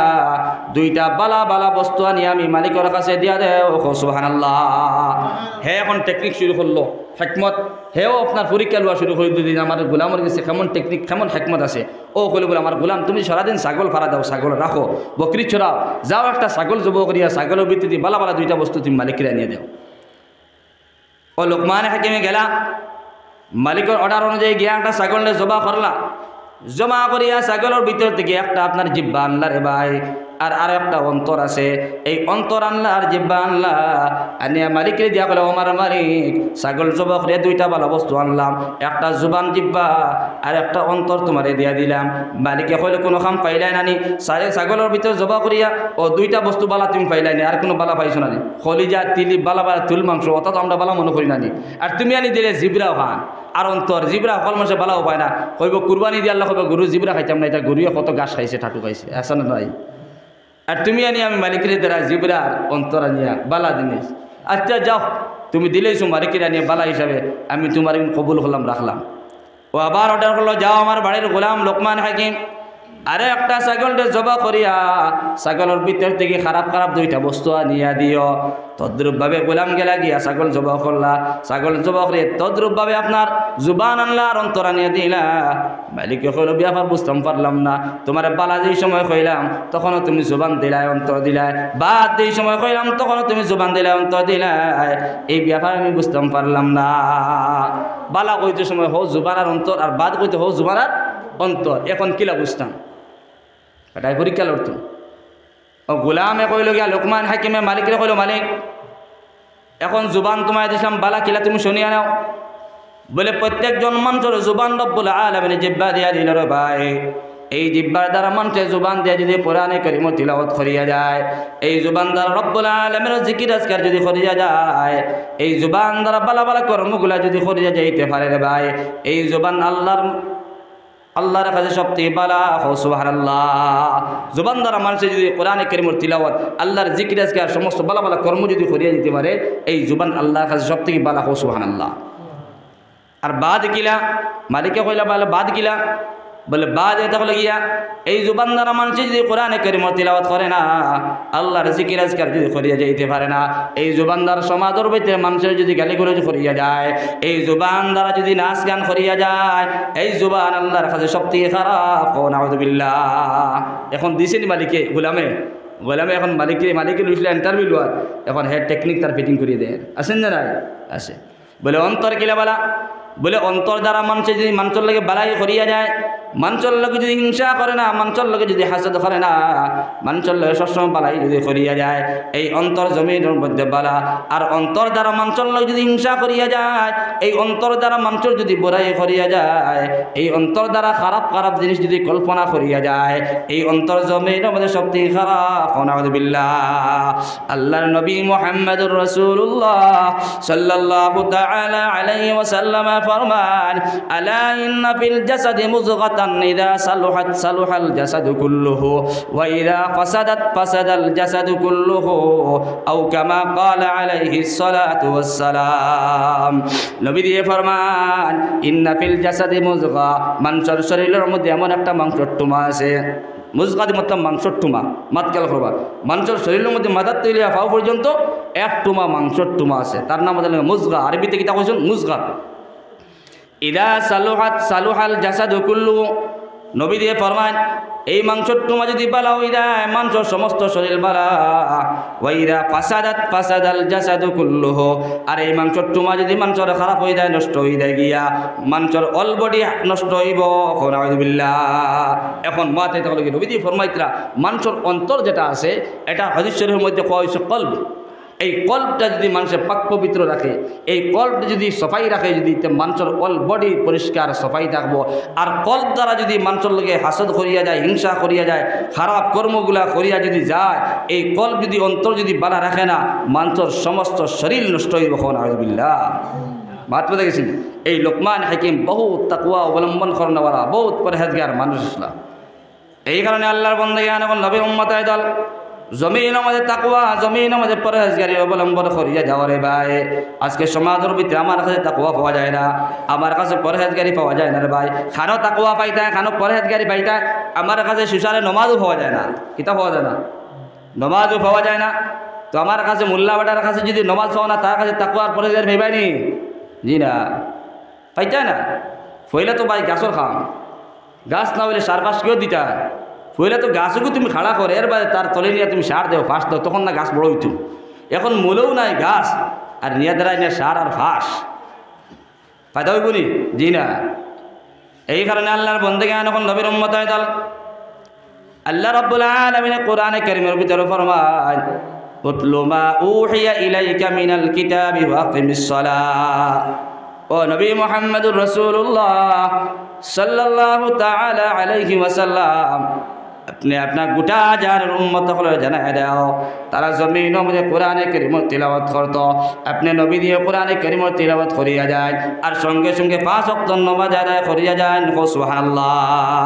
দুইটা বালা বালা বস্তু আনি আমি মালিকের কাছে দিয়া দেও। সুবহানাল্লাহ। হে এখন টেকনিক শুরু করলো, হেকমত, হেও আপনার পরীক্ষা লওয়া শুরু করে দিন আমার গোলামের কাছে কেমন টেকনিক, কেমন হেকমত আছে। ও কইলে বলে আমার গোলাম তুমি সারাদিন ছাগল ফাড়া দাও, ছাগল রাখো, বকরি ছড়াও, যাও একটা ছাগল জবা করিয়া ছাগলের ভিতরে বালা বালা দুইটা বস্তু তুমি মালিকের আনিয়ে দেও। ও লোকমান হাকিমে গেলা, মালিকের অর্ডার অনুযায়ী গিয়া একটা ছাগলটা জবা করলা, জমা করিয়া ছাগলের ভিতর থেকে একটা আপনার জিব্বা আনলা রে ভাই, আর একটা অন্তর আছে, এই অন্তর আনলা আর জিব্বা আনলা, আনিয়া মালিকের দিয়া বলে আমার মালিক ছাগল জবা করিয়া দুইটা ভালো বস্তু আনলাম, একটা জুবান জিব্বা আর একটা অন্তর তোমারে দিয়া দিলাম। মালিকে কইলে কোনো কাম পাইলাই নানি, ছাগলের ভিতর জবা করিয়া ও দুইটা বস্তু বালা তুমি পাইলাই নি, আর কোনো বালা পাইছো নানি, খলিজা তিলি বালা বালা তুল মাংস, অত তো আমরা বালা মনে করি নানি, আর তুমি আনি দিলে জিবরাও খান আর অন্তর, জিবরা সকল মানুষে বালাও পায় না, কইব কুরবানি দিয়ে আল্লাহ কইব গরু জিবরা খাইতাম না, এটা গরুয়ে কত গাছ খাইছে, ঠাটু খাইছে, আসা না নাই, আর তুমি আনি আমি মালিকের দ্বারা জিবরা আর অন্তর আনিয়া বালা জিনিস, আচ্ছা যাও তুমি দিলেইছো মালিকের আনিয়া বালা হিসাবে আমি তোমার কবুল করলাম, রাখলাম। ও আবার অর্ডার করলো, যাও আমার বাড়ির গোলাম লোকমান হাকিম, আরে একটা ছাগলটা জবা করিয়া ছাগলের ভিতর থেকে খারাপ খারাপ দুইটা বস্তু আনিয়া দিও। তদ্রুপভাবে গোলাম গেলা গিয়া ছাগল জবা করলা, ছাগল জবা করে তদ্রুপভাবে আপনার জুবান আনলা আর অন্তর আনিয়া দিলা। মালিকে কইল ব্যাপার বুঝতাম পারলাম না, তোমার বালা যেই সময় কইলাম তখনও তুমি জুবান দিলাই অন্তর দিলাই, বাদ যেই সময় কইলাম তখনও তুমি জুবান দিলাই অন্তর দিলাই, এই ব্যাপার আমি বুঝতাম পারলাম না। বালা কইতে সময় হো জুবান আর অন্তর, আর বাদ কইতে হো জুবান আর অন্তর, এখন কিলা বুঝতাম, এটাই পরীক্ষা লড়তো। ও গোলামে কইল গিয়া লোকমান হাকিমে মালিকরে কইল, মালিক এখন জুবান তোমায় দিলাম বালা কিলা তুমি শুনিয়া নাও। বলে প্রত্যেকজন মানুষের জুবান রব্বুল আলামিন জিব্বা দিয়া দিল রে ভাই, এই জিব্বার দ্বারা মানুষের জুবান দিয়ে যদি কোরআনে কারীম তিলাওয়াত করিয়া যায়, এই জুবান দ্বারা রব্বুল আলামিনের জিকির আজকার যদি করিয়া যায়, এই জুবান দ্বারা বালা বালা কর্মগুলা যদি করিয়া যাইতে পারে রে ভাই, এই জুবান আল্লাহর কাছে সবথেকে বালা। সুবহানাল্লাহ। জুবান দ্বারা মানুষের যদি কোরআনে কারীমের তিলাওয়াত আল্লাহর জিকির আজকার সমস্ত বালা বালা কর্ম যদি করিয়া দিতে পারে, এই জুবান আল্লাহর কাছে সবথেকে বালা। সুবহানাল্লাহ। আর বাদ কিলা, মালিকে কইলা বলে বাদ কিলা, বলে বাদ এটা হলো গিয়া এই জুবান দ্বারা মানুষ যদি কোরআনে কারীম তিলাওয়াত করে না, আল্লাহর জিকির আজকার যদি করিয়া যাইতে পারে না, এই জুবান দ্বারা সমাজের ভিতরে মানুষের যদি গালিগালাজ করিয়া যায়, এই জুবান দ্বারা যদি নাচ গান করিয়া যায়, এই জুবান আল্লাহর কাছে সবথেকে খারাপ। নাউযুবিল্লাহ। এখন দিছেনি মালিকে গোলামে এখন মালিকে লইছিল ইন্টারভিউ লওয়ার, এখন হেড টেকনিক তার ফিটিং করিয়ে দেয়, আসেন না নাই আছে। বলে অন্তর কিলা বালা, বলে অন্তর দ্বারা মানুষ যদি মানুষের লগে বালাই করিয়া যায়, মানুষের লগে যদি হিংসা করে না, মানুষের লগে যদি হাসদ করে না, মানুষের লগে সবসময় বালাই যদি করিয়া যায়, এই অন্তর জমিনের মধ্যে বালা। আর অন্তর দ্বারা মানুষের লগে যদি হিংসা করিয়া যায়, এই অন্তর দ্বারা মানুষের যদি বড়াই করিয়া যায়, এই অন্তর দ্বারা খারাপ খারাপ জিনিস যদি কল্পনা করিয়া যায়, এই অন্তর জমিনের মধ্যে সবথেকে খারাপ। নাউযুবিল্লাহ। আল্লাহর নবী মুহাম্মদুর রাসূলুল্লাহ সাল্লাল্লাহু তাআলা আলাইহি ওয়াসাল্লাম ফরমান, আলা ইন্না ফিল জাসাদি মুযগাতান ইযা সালুহাত সালুহাল জাসাদু কুল্লুহু ওয়া ইযা ফাসাদাত ফাসাদাল জাসাদু কুল্লুহু আও কামা ক্বালা আলাইহিস সালাতু ওয়াস সালাম। নবী দিয়ে ফরমান ইন্না ফিল জাসাদি মুযগা, মানুষের শরীরের মধ্যে এমন একটা মাংসের টুমা আছে। মুজগাদি মতলব মাংসর টুমা, মাত খেয়াল করবা, মানুষের শরীরের মধ্যে মাথার তৈরি পাও পর্যন্ত এক টুমা মাংসর টুমা আছে, তার নাম হচ্ছে মুজগা। আরবিতে কিতা কইছেন? মুজগা। ইদা সালুহাত সালুহাল জাসাদু কুল্লু, নবী দিয়ে ফরমান এই মাংসর টুমা যদি বালা হয়ে যায় মাংসর সমস্ত শরীর বালা। ওয়াইদা ফাসাদাত ফাসাদাল জাসাদু কুল্লুহু, আর এই মাংসর টুমা যদি মাংসর খারাপ হয়ে যায়, নষ্ট হয়ে যায় গিয়া মাংসর অল বডি নষ্ট হইব। নাউযুবিল্লাহ। এখন মাতে তাহলে কি নবী দিয়ে ফরমাইতরা মাংসর অন্তর যেটা আছে এটা হাদিস শরীফের মধ্যে কোয়া হয়েছে কলব। এই কল্পটা যদি মানুষের পাক পবিত্র রাখে, এই কল্পটা যদি সফাই রাখে, যদি মানুষের অল বডি পরিষ্কার সফাই থাকবো। আর কল্প দ্বারা যদি মানুষের লগে হাসদ করিয়া যায়, হিংসা করিয়া যায়, খারাপ কর্মগুলা করিয়া যদি যায়, এই কল্প যদি অন্তর যদি বালা রাখে না, মানুষের সমস্ত শরীর নষ্ট হইব। নাউযুবিল্লাহ। বাত বলে গেছেন এই লোকমান হাকিম বহুত তাকওয়া অবলম্বন করনেওয়ালা, বহুত পরহেজগার মানুষ ইসলাম। এই কারণে আল্লাহর বান্দাগণ এবং নবী উম্মত দল জমিন আমাদের তাকওয়া, জমিন আমাদের পরহেজগারি অবলম্বন করিয়া যাওয়ার ভাই। আজকে সমাজের ভিতরে আমার কাছে তাকওয়া পাওয়া যায় না, আমার কাছে পরহেজগারি পাওয়া যায় না রে ভাই। খানো তাকওয়া পাইতায়, খানো পরহেজগারি পাইতায়, আমার কাছে সুসারে নমাজও পাওয়া যায় না। কিতাব পাওয়া যায় না, নমাজও পাওয়া যায় না। তো আমার কাছে মোল্লা বেটার কাছে যদি নমাজ পাও না, তার কাছে তাকওয়ার পরহেজগারি পাইবানি? জি না, পাইতায় না। ফইলে তো ভাই গাছর খাম, গাছ না হইলে সার ফাঁস কেউ দিতা। ফইলে তো গাছকে তুমি খাড়া করে এর বাদে তার তলে নিয়ে তুমি সার দেও, ফাঁস দাও, তখন না গাছ বড় হইতো। এখন মূলেও নাই গাছ, আর নিয়ে দাঁড়ায় নিয়ে সার আর ফাঁস, ফায়দা হইব নি? জি না। এই কারণে আল্লাহর বন্দেগান এখন নবীর উম্মত হয়ে দল আল্লাহ রাব্বুল আলামিন কোরআনে কারীমের ভিতরে ফরমায় উতলু মা উহিয়া ইলাইকা মিনাল কিতাবি ওয়া আকিমিস সালাহ। ও নবী মুহাম্মদুর রাসূলুল্লাহ সাল্লাল্লাহু তাআলা আলাইহি ওয়াসাল্লাম, আপনি আপনার গোটা জাহানের উম্মত হলে জানাই দাও তারা জমিনের মধ্যে কোরআনে কারীম তিলাওয়াত করত। আপনি নবী দিয়ে কোরআনে কারীম তিলাওয়াত করিয়া যায়, আর সঙ্গে সঙ্গে 5 ওয়াক্ত নামাজ আদায় করিয়া যায়। সুবহানাল্লাহ।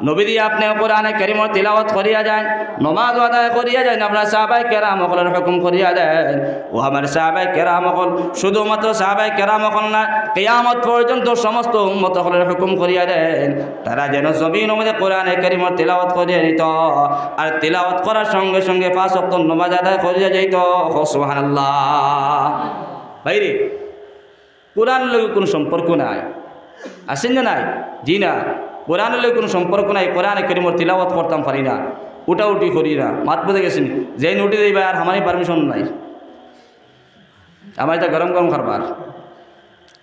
নবী দিয়ে আপনি কোরআনে কারীম তিলাওয়াত করিয়া যায়, নামাজ আদায় করিয়া যায়, আপনার সাহাবায়ে কেরাম সকলের হুকুম করিয়া দেন। ও আমার সাহাবায়ে কেরাম সকল, শুধুমাত্র সাহাবায়ে কেরাম সকল না, কিয়ামত পর্যন্ত সমস্ত উম্মত সকলের হুকুম করিয়া দেন তারা যেন জমিনের মধ্যে কোরআনে কারীম তিলাওয়াত করিয়া নিত, আর তিলাওয়াত করার সঙ্গে সঙ্গে 5 ওয়াক্ত নামাজ আদায় করিয়া যাইত। সুবহানাল্লাহ। ভাইরে, কোরআনের লগে কোনো সম্পর্ক নাই, আছেন না নাই? জি না, কোরআনের লগে কোনো সম্পর্ক নাই। কোরআনে কারীম তিলাওয়াত করতাম পারি না, উঠি করি না, মাত বুঝে গেছেন। যেই উঠে যাইবা আর আমারই পারমিশন নাই, আমার এটা গরম গরম খারবার।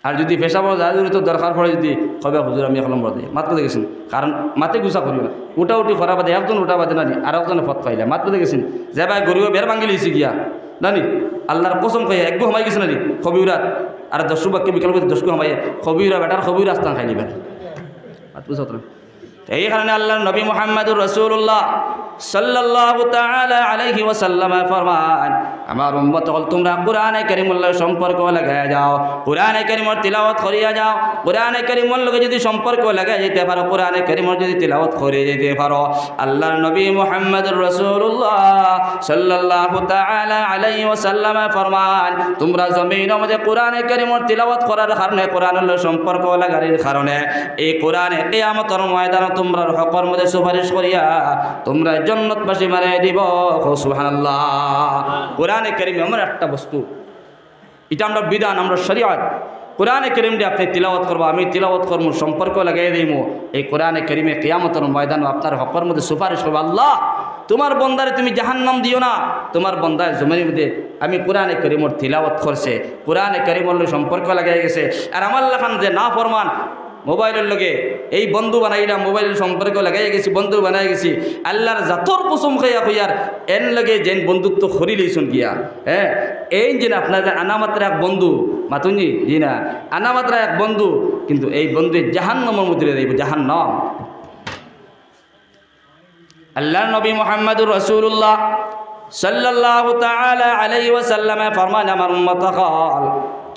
আর যদি পেশাবর যা যদি তো দরকার পড়ে, যদি কবে হুজুর আমি এখন বলে মাত বুঝে গেছেন, কারণ মাতে গুছা করি না, উঠি করা বাদে একজন উঠা বাদে নানি আর একজনে ফত পাইলা, মাত বুঝে গেছেন। যে ভাই গরিব বের ভাঙ্গি লিছি গিয়া নানি আল্লাহর কসম খাই একগু সমাই গেছে নানি খবিউরাত, আর 10 বাক্যে বিকাল করে 10 সমাই খবিউরা বেটার খবিউর আস্তান খাই নিবেন। মাত বুঝা তো এই কারণে আল্লাহর নবী মুহাম্মদুর রাসূলুল্লাহ সাল্লাল্লাহু তাআলা আলাইহি ওয়াসাল্লাম ফরমান আমার উম্মত হল তোমরা কোরআনে কারীমের লগে সম্পর্ক লাগায়া যাও, কোরআনে কারীমের তিলাওয়াত করিয়া যাও। কোরআনে কারীমের লগে যদি সম্পর্ক লাগায়া যেতে পারো, কোরআনে কারীমের যদি তিলাওয়াত করিয়া যেতে পারো, আল্লাহর নবী মুহাম্মদুর রাসূলুল্লাহ সাল্লাল্লাহু তাআলা আলাইহি ওয়াসাল্লাম ফরমান তোমরা জমিনের মধ্যে কোরআনে কারীমের তিলাওয়াত করার কারণে, কোরআনের লগে সম্পর্ক লাগানোর কারণে এই কোরআনে কিয়ামতের ময়দানে তোমরা হকের মধ্যে সুপারিশ করিয়া তোমরা জান্নাতবাসী বানায় দিব। সুবহানাল্লাহ। কোরআনে কারীম এমন একটা বস্তু, এটা আমরা বিধান, আমরা শরীয়ত। কোরআনে কারীম দিয়ে আপনি তিলাওয়াত করবো, আমি তিলাওয়াত করবো, সম্পর্ক লাগাই দিব। এই কোরআনে কারীমে কিয়ামতের ময়দানে আপনার হকের মধ্যে সুপারিশ করবো, আল্লাহ তোমার বন্দারে তুমি জাহান্নাম দিও না, তোমার বন্দার জমিনের মধ্যে আমি কোরআনে কারীমের তিলাওয়াত করছে, কোরআনে কারীমের লগে সম্পর্ক লাগাই গেছে, আর আমার লাখান যে না ফরমান মোবাইলের লগে এই বন্ধু বানাই না, মোবাইলের সম্পর্ক লাগাই গেছি, বন্ধু বানাই গেছি, আল্লাহর জাতর কুসুম খাইয়া হইয়ার এন লগে যেন বন্ধুত্ব খরি লইছুন গিয়া। হ্যাঁ, এই যে আপনার আনামাত্র এক বন্ধু মাতুনি, জি না, আনামাত্র এক বন্ধু, কিন্তু এই বন্ধু জাহান্নামের মধ্যে দেব, জাহান্নাম। আল্লাহর নবী মুহাম্মদুর রাসূলুল্লাহ সাল্লাল্লাহু তাআলা আলাইহি ওয়াসাল্লাম ফরমান আমার উম্মত হল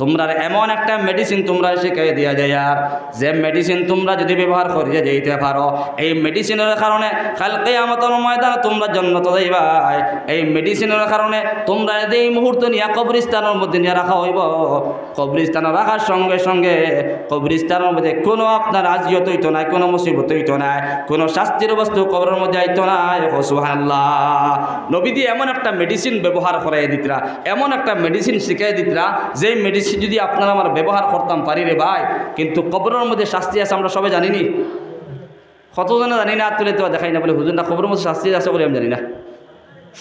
তোমরা এমন একটা মেডিসিন তোমরা শিখাই দিয়া যায় আর যে মেডিসিন তোমরা যদি ব্যবহার করিয়া যাইতে পারো এই মেডিসিনের কারণে কাল কিয়ামতের ময়দানে তোমরা জান্নাতে যাইবাই। এই মেডিসিনের কারণে তোমরা এই মুহূর্ত নিয়ে কবরস্থানের মধ্যে নিয়ে রাখা হইব। কবরস্থানে রাখার সঙ্গে সঙ্গে কবরস্থানের মধ্যে কোনো আপনার আজিয়ত হইতো না, কোনো মুসিবত হইতো না, কোনো শাস্তির বস্তু কবরের মধ্যে আইতো না। সুবহানাল্লাহ। নবীজি এমন একটা মেডিসিন ব্যবহার করাই দিতরা, এমন একটা মেডিসিন শিখাই দিতরা যে মেডিসিন যদি আপনারা আমার ব্যবহার করতাম পারি রে ভাই, কিন্তু কবরের মধ্যে শাস্তি আছে আমরা সবাই জানিনি। কতজনে জানি না, তুলে তো দেখাই না বলে হুজুর না কবরের মধ্যে শাস্তি আছে বলে আমি জানি না।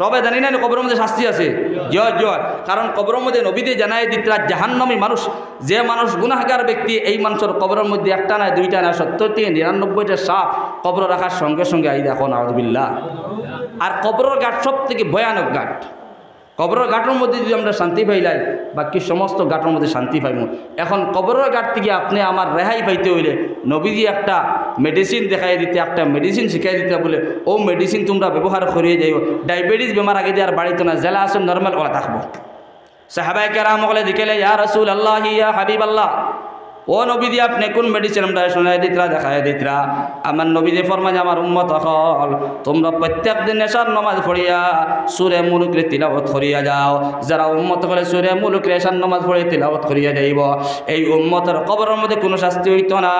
সবাই জানি না কবরের মধ্যে শাস্তি আছে। জয় জয়। কারণ কবরের মধ্যে নবীতে জানাই দিতরা জাহান্নামী মানুষ, যে মানুষ গুনাহগার ব্যক্তি, এই মানুষের কবরের মধ্যে একটা না দুইটা না 70 থেকে 99টা সাপ কবর রাখার সঙ্গে সঙ্গে আই দেখো নাউযুবিল্লাহ। আর কবরের ঘাট সব থেকে ভয়ানক ঘাট। কবরের ঘাটের মধ্যে যদি আমরা শান্তি পাইলাই, বাকি সমস্ত ঘাটের মধ্যে শান্তি পাইব। এখন কবরের ঘাট থেকে আপনি আমার রেহাই পাইতে হইলে নবীজি একটা মেডিসিন দেখাই দিতে, একটা মেডিসিন শিখাই দিতে বলে ও মেডিসিন তোমরা ব্যবহার করিয়ে যাইও। ডায়াবেটিস বেমার আগে দিয়ে আর বাড়িতে না, জেলা আসুন নর্মাল ওলা থাকবো। সাহাবায়ে কেরাম বলে দিকেলে ইয়া রাসূলুল্লাহ ইয়া হাবিবাল্লাহ, ও নবীজি আপনি কোন মেডিসিন আমরা শোনাই দিতরা দেখাই দিতরা। আমার নবীজি ফরমান আমার উম্মত হল তোমরা প্রত্যেক দিন এশার নামাজ পড়িয়া সূরা মুলুক তিলাওয়াত করিয়া যাও। যারা উম্মত হলে সূরা মুলুক এশার নামাজ পড়ে তিলাওয়াত করিয়া যাইব, এই উম্মতের কবরের মধ্যে কোনো শাস্তি হইত না।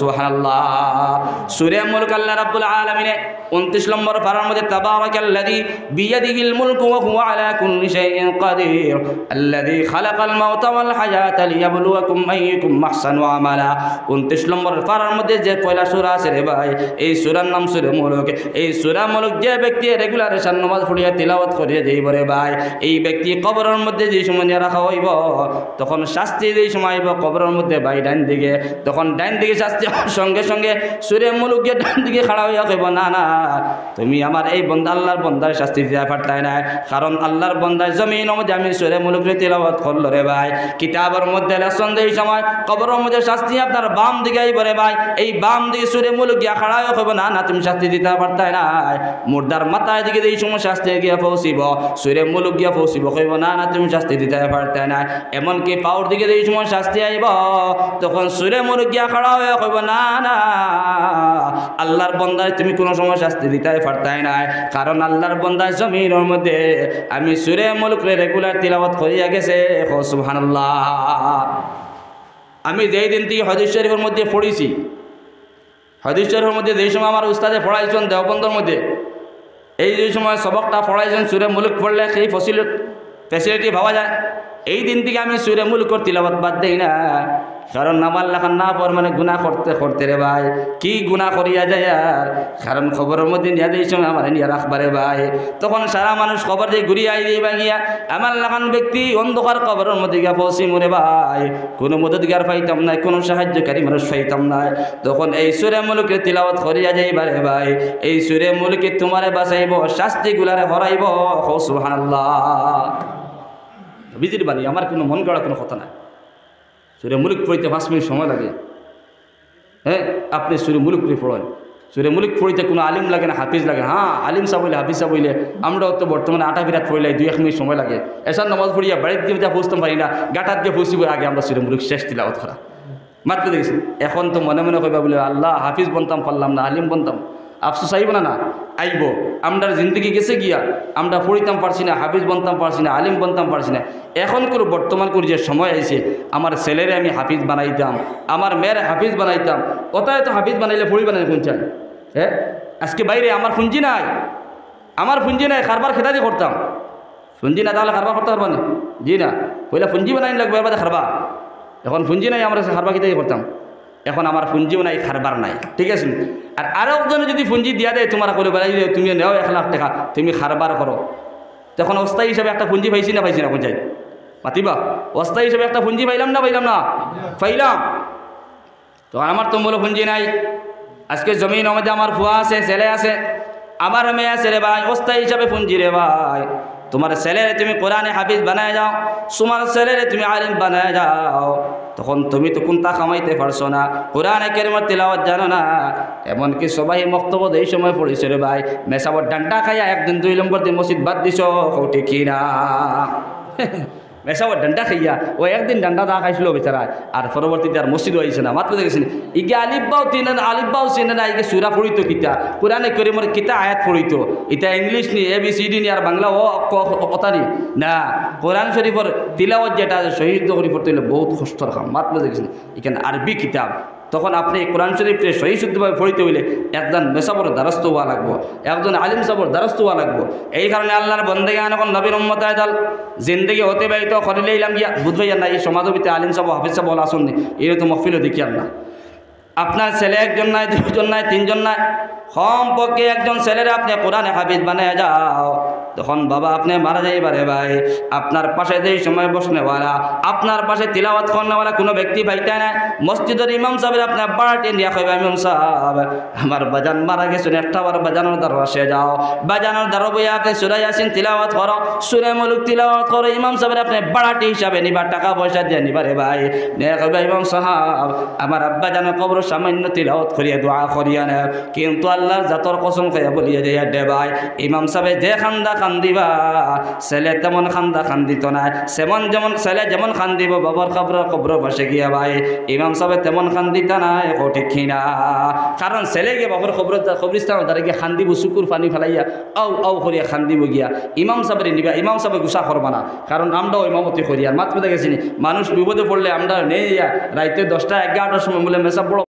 সুবহানাল্লাহ। সূরা মুলুক আল্লাহ রাব্বুল আলামিন 29 নম্বর পারার মধ্যে তাবারাকাল্লাযী বিয়াদিহিল মুলকু ওয়া হুয়া আলা কুল্লি শাইইন কাদির আল্লাযী খালাকাল মাউতা ওয়াল হায়াতা লিয়াবলুয়াকুম আইয়ুকুম আহসানু আমালা। 29 নম্বর পারার মধ্যে যে পয়লা সূরা আছে রে ভাই, এই সূরার নাম সূরা মুলুক। এই সূরা মুলুক যে ব্যক্তি রেগুলার এশার নামাজ পড়িয়া তিলাওয়াত করিয়া যাইব রে ভাই, এই ব্যক্তি কবরের মধ্যে যে সময় নিয়ে রাখা হইব, তখন শাস্তি যেই সময় হইব কবরের মধ্যে ভাই ডান দিকে, তখন ডান দিকে শাস্তি সঙ্গে সঙ্গে সূরা মুলুক গিয়ে ডান দিকে খাড়া হইয়া কইব না না তুমি আমার এই বন্দা আল্লাহর বন্দার শাস্তি দিয়া পারতাই না, কারণ আল্লাহর বন্দার জমিনের মধ্যে আমি সূরা মুলুক তিলাওয়াত করল রে ভাই। কিতাবের মধ্যে লেসন দেই সময় কবরের মধ্যে শাস্তি আপনার বাম দিকে আইব রে ভাই, এই বাম দিকে সূরা মুলুক গিয়া খাড়া হইয়া কইব না না তুমি শাস্তি দিতে পারতাই না। মুর্দার মাথায় দিকে এই সময় শাস্তি গিয়া পৌঁছিব, সূরা মুলুক গিয়া পৌঁছিব কইব না না তুমি শাস্তি দিতে পারতাই না। এমনকি পাউর দিকে এই সময় শাস্তি আইব, তখন সূরা মুলুক গিয়া খাড়া হইয়া কইব না না আল্লাহর বন্দায় তুমি কোনো সময় শাস্তি দিতে পারতাই না, কারণ আল্লাহর বন্দায় জমিনের মধ্যে আমি সূরা মুলুক রেগুলার তিলাওয়াত করিয়া গেছে। সুবহানাল্লাহ। আমি যেই দিন থেকে হাদিস শরীফের মধ্যে পড়েছি, হাদিস শরীফের মধ্যে যেই সময় আমার উস্তাদে পড়াইছেন দেওবন্দের মধ্যে, এই যে সময় সবকটা পড়াইছেন সূরা মুলুক পড়লে সেই ফ্যাসিলিটি পাওয়া যায়, এই দিন থেকে আমি সূরা মুলুকের তিলাওয়াত বাদ দেই না। কারণ নামাজ লেখান না পর মানে গুনাহ করতে করতে রে ভাই কি গুনাহ করিয়া যায় আর, কারণ খবরের মধ্যে নিয়ে এই সময় আমার নিয়ে রাখবারে ভাই, তখন সারা মানুষ খবর দিয়ে ঘুরিয়ে আই দিয়ে গিয়া আমার লেখান ব্যক্তি অন্ধকার খবরের মধ্যে গিয়া পৌঁছি মরে ভাই, কোনো মদতগার পাইতাম না, কোনো সাহায্যকারী মানুষ পাইতাম না। তখন এই সূরা মুলুকের তিলাওয়াত করিয়া যাইবারে ভাই, এই সূরা মুলুকে তোমারে বাঁচাইব, শাস্তিগুলারে হরাইব। সুবহানাল্লাহ। বিজির বাণী, আমার কোনো মন গড়া কোনো কথা না। সূরা মুলুক পড়িতে 5 মিনিট সময় লাগে। হ্যাঁ, আপনি সূরা মুলুক পড়েন, সূরা মুলুক পড়িতে কোনো আলিম লাগে না, হাফিজ লাগে না। হ্যাঁ, আলিম সাহেব হইলে হাফিজ সাহেব হইলে আমরাও তো বর্তমানে 8 বিরাট পড়লে 2-1 মিনিট সময় লাগে। এসার নামাজ পড়িয়া বাড়িতে গিয়ে পৌঁছতে পারি না, গাটাত গিয়ে পৌঁছিব আগে আমরা সূরা মুলুক শেষ তিলাওয়াত করা মাত্র দেখছি। এখন তো মনে মনে কইবা বলে আল্লাহ হাফিজ বনতাম পারলাম না, আলিম বনতাম, আফসোস আইব না না আইব। আমরা জিন্দগি গেছে গিয়া আমরা পড়িতাম পারছি না, হাফিজ বনতাম পারছি না, আলিম বনতাম পারছি না। এখন করে বর্তমান করে যে সময় আইছে, আমার ছেলেরে আমি হাফিজ বানাইতাম, আমার মেয়ের হাফিজ বানাইতাম, ওটাই তো হাফিজ বানাইলে পড়ি বানাই কোন চাই। হ্যাঁ, আজকে বাইরে আমার পুঁজি নাই, আমার পুঁজি নাই, কারবার খেতা দিয়ে করতাম। পুঁজি না তাহলে কারবার করতে পারবা না? জি না, পয়লা পুঁজি বানাই লাগবে, এবার খারবা। এখন পুঁজি নাই, আমরা খারবা খেতা দিয়ে করতাম। এখন আমার পুঁজিও নাই, খারবার নাই, ঠিক আছে। আর আরও একজনে যদি পুঁজি দিয়া দেয় তোমার করে বেড়াই তুমি নেও 1 লাখ টাকা, তুমি খারবার করো, তখন অস্থায়ী হিসাবে একটা পুঁজি পাইছি না পঞ্চায়েত পাতিবা? অস্থায়ী হিসাবে একটা পুঁজি পাইলাম না পাইলাম। তো আমার তো মূল পুঁজি নাই। আজকে জমিন মধ্যে আমার ফুয়া আছে, ছেলে আছে, আমার মেয়ে আছে রে ভাই, অস্থায়ী হিসাবে পুঁজি রে ভাই। তোমার ছেলেরে তুমি কোরআনে হাফিজ বানায় যাও, তোমার ছেলেরে তুমি আলিম বানায় যাও, তখন তুমি তো কোনটা কামাইতে পারছো না, কোরআনে কারিমের তিলাওয়াত জানো না। এমনকি সবাই মক্তব্য এই সময় পড়েছে রে ভাই, মেসাবর ডান্ডা খাইয়া 1 দিন 2 নম্বর দিন মসজিদ বাদ দিছ, ঠিক কি না? মেশাবার ডান্ডা খাইয়া ও একদিন ডান্ডা দা খাইছিল বেচারা আর পরবর্তীতে আর মসজিদ হয়েছে না মাত্র দেখেছেন ইকে আলিফবাও তিনেন আলিফবাও চিনে না ইকে সুরা পড়িত কিতা কোরআনে করিমর কিতা আয়াত পড়িত এটা ইংলিশ নি ABCD নি আর বাংলা ও কথা নি না কোরআন শরীফর তিলাওয়াত যেটা শহীদ করে পড়তে হলে বহুত কষ্টর কাম মাত্র দেখেছেন এখানে আরবি কিতাব তখন আপনি কোরআন শরীফকে সহি শুদ্ধভাবে পড়িতে হইলে একজন মেসাবর দ্বারস্থ হওয়া লাগবো একজন আলিম সাবর দ্বারস্থ হওয়া লাগবো এই কারণে আল্লাহর বন্দেগে এখন নবীর উম্মত আয়দাল জিন্দগি অতিবাহিত করিলে ইলাম গিয়া বুঝবাইয়ার না এই সমাজবিতে আলিম সাব হাফিজ সাব আসুন নি এই তো মহফিলও দেখিয়ার না আপনার ছেলে একজন নাই দুজন নাই তিনজন নাই কমপক্ষে একজন ছেলের আপনি কোরআনে হাফিজ বানিয়ে যাও তখন বাবা আপনি মারা যাইবারে ভাই আপনার পাশে যেই সময় বসনেওয়ালা আপনার পাশে তিলাওয়াত করনেওয়ালা কোনো ব্যক্তি পাইতে নাই মসজিদের ইমাম সাহেবের আপনার বাড়িতে নিয়ে খাইবা ইমাম সাহেব আমার বাজান মারা গেছেন একটা বার বাজানোর দ্বার বসে যাও বাজানোর দ্বার বইয়া আপনি সুরা ইয়াসিন তিলাওয়াত করো সুরে মুলুক তিলাওয়াত করো ইমাম সাহেবের আপনি বাড়াটি হিসাবে নিবা টাকা পয়সা দিয়ে নিবারে ভাই নিয়ে খাইবা ইমাম সাহেব আমার আব্বা জানো কবর সামান্য তিলাওয়াত করিয়া দোয়া করিয়া না কিন্তু আল্লাহর জাতর কসম খাইয়া বলিয়া যাইয়া দে ভাই ইমাম সাহেব যে খান্দা খান্দিবা ছেলে তেমন খান্দা খান্দিত না যেমন ছেলে যেমন খান্দিব বাবার কবর বসে গিয়া ভাই ইমাম সাহেব তেমন খান্দিতা না এখন ঠিক না কারণ ছেলে গিয়ে বাবার কবরস্থান তারা গিয়ে খান্দিব চুকুর পানি ফেলাইয়া আউ করিয়া খান্দিব গিয়া ইমাম সাহেবের নিবা ইমাম সাহেব গুসা করবা না কারণ আমরাও ইমামতি করি আর মাত্র দেখেছি মানুষ বিপদে পড়লে আমরা নেই রাইতে 10টা 11টার সময় বলে মেসা বড়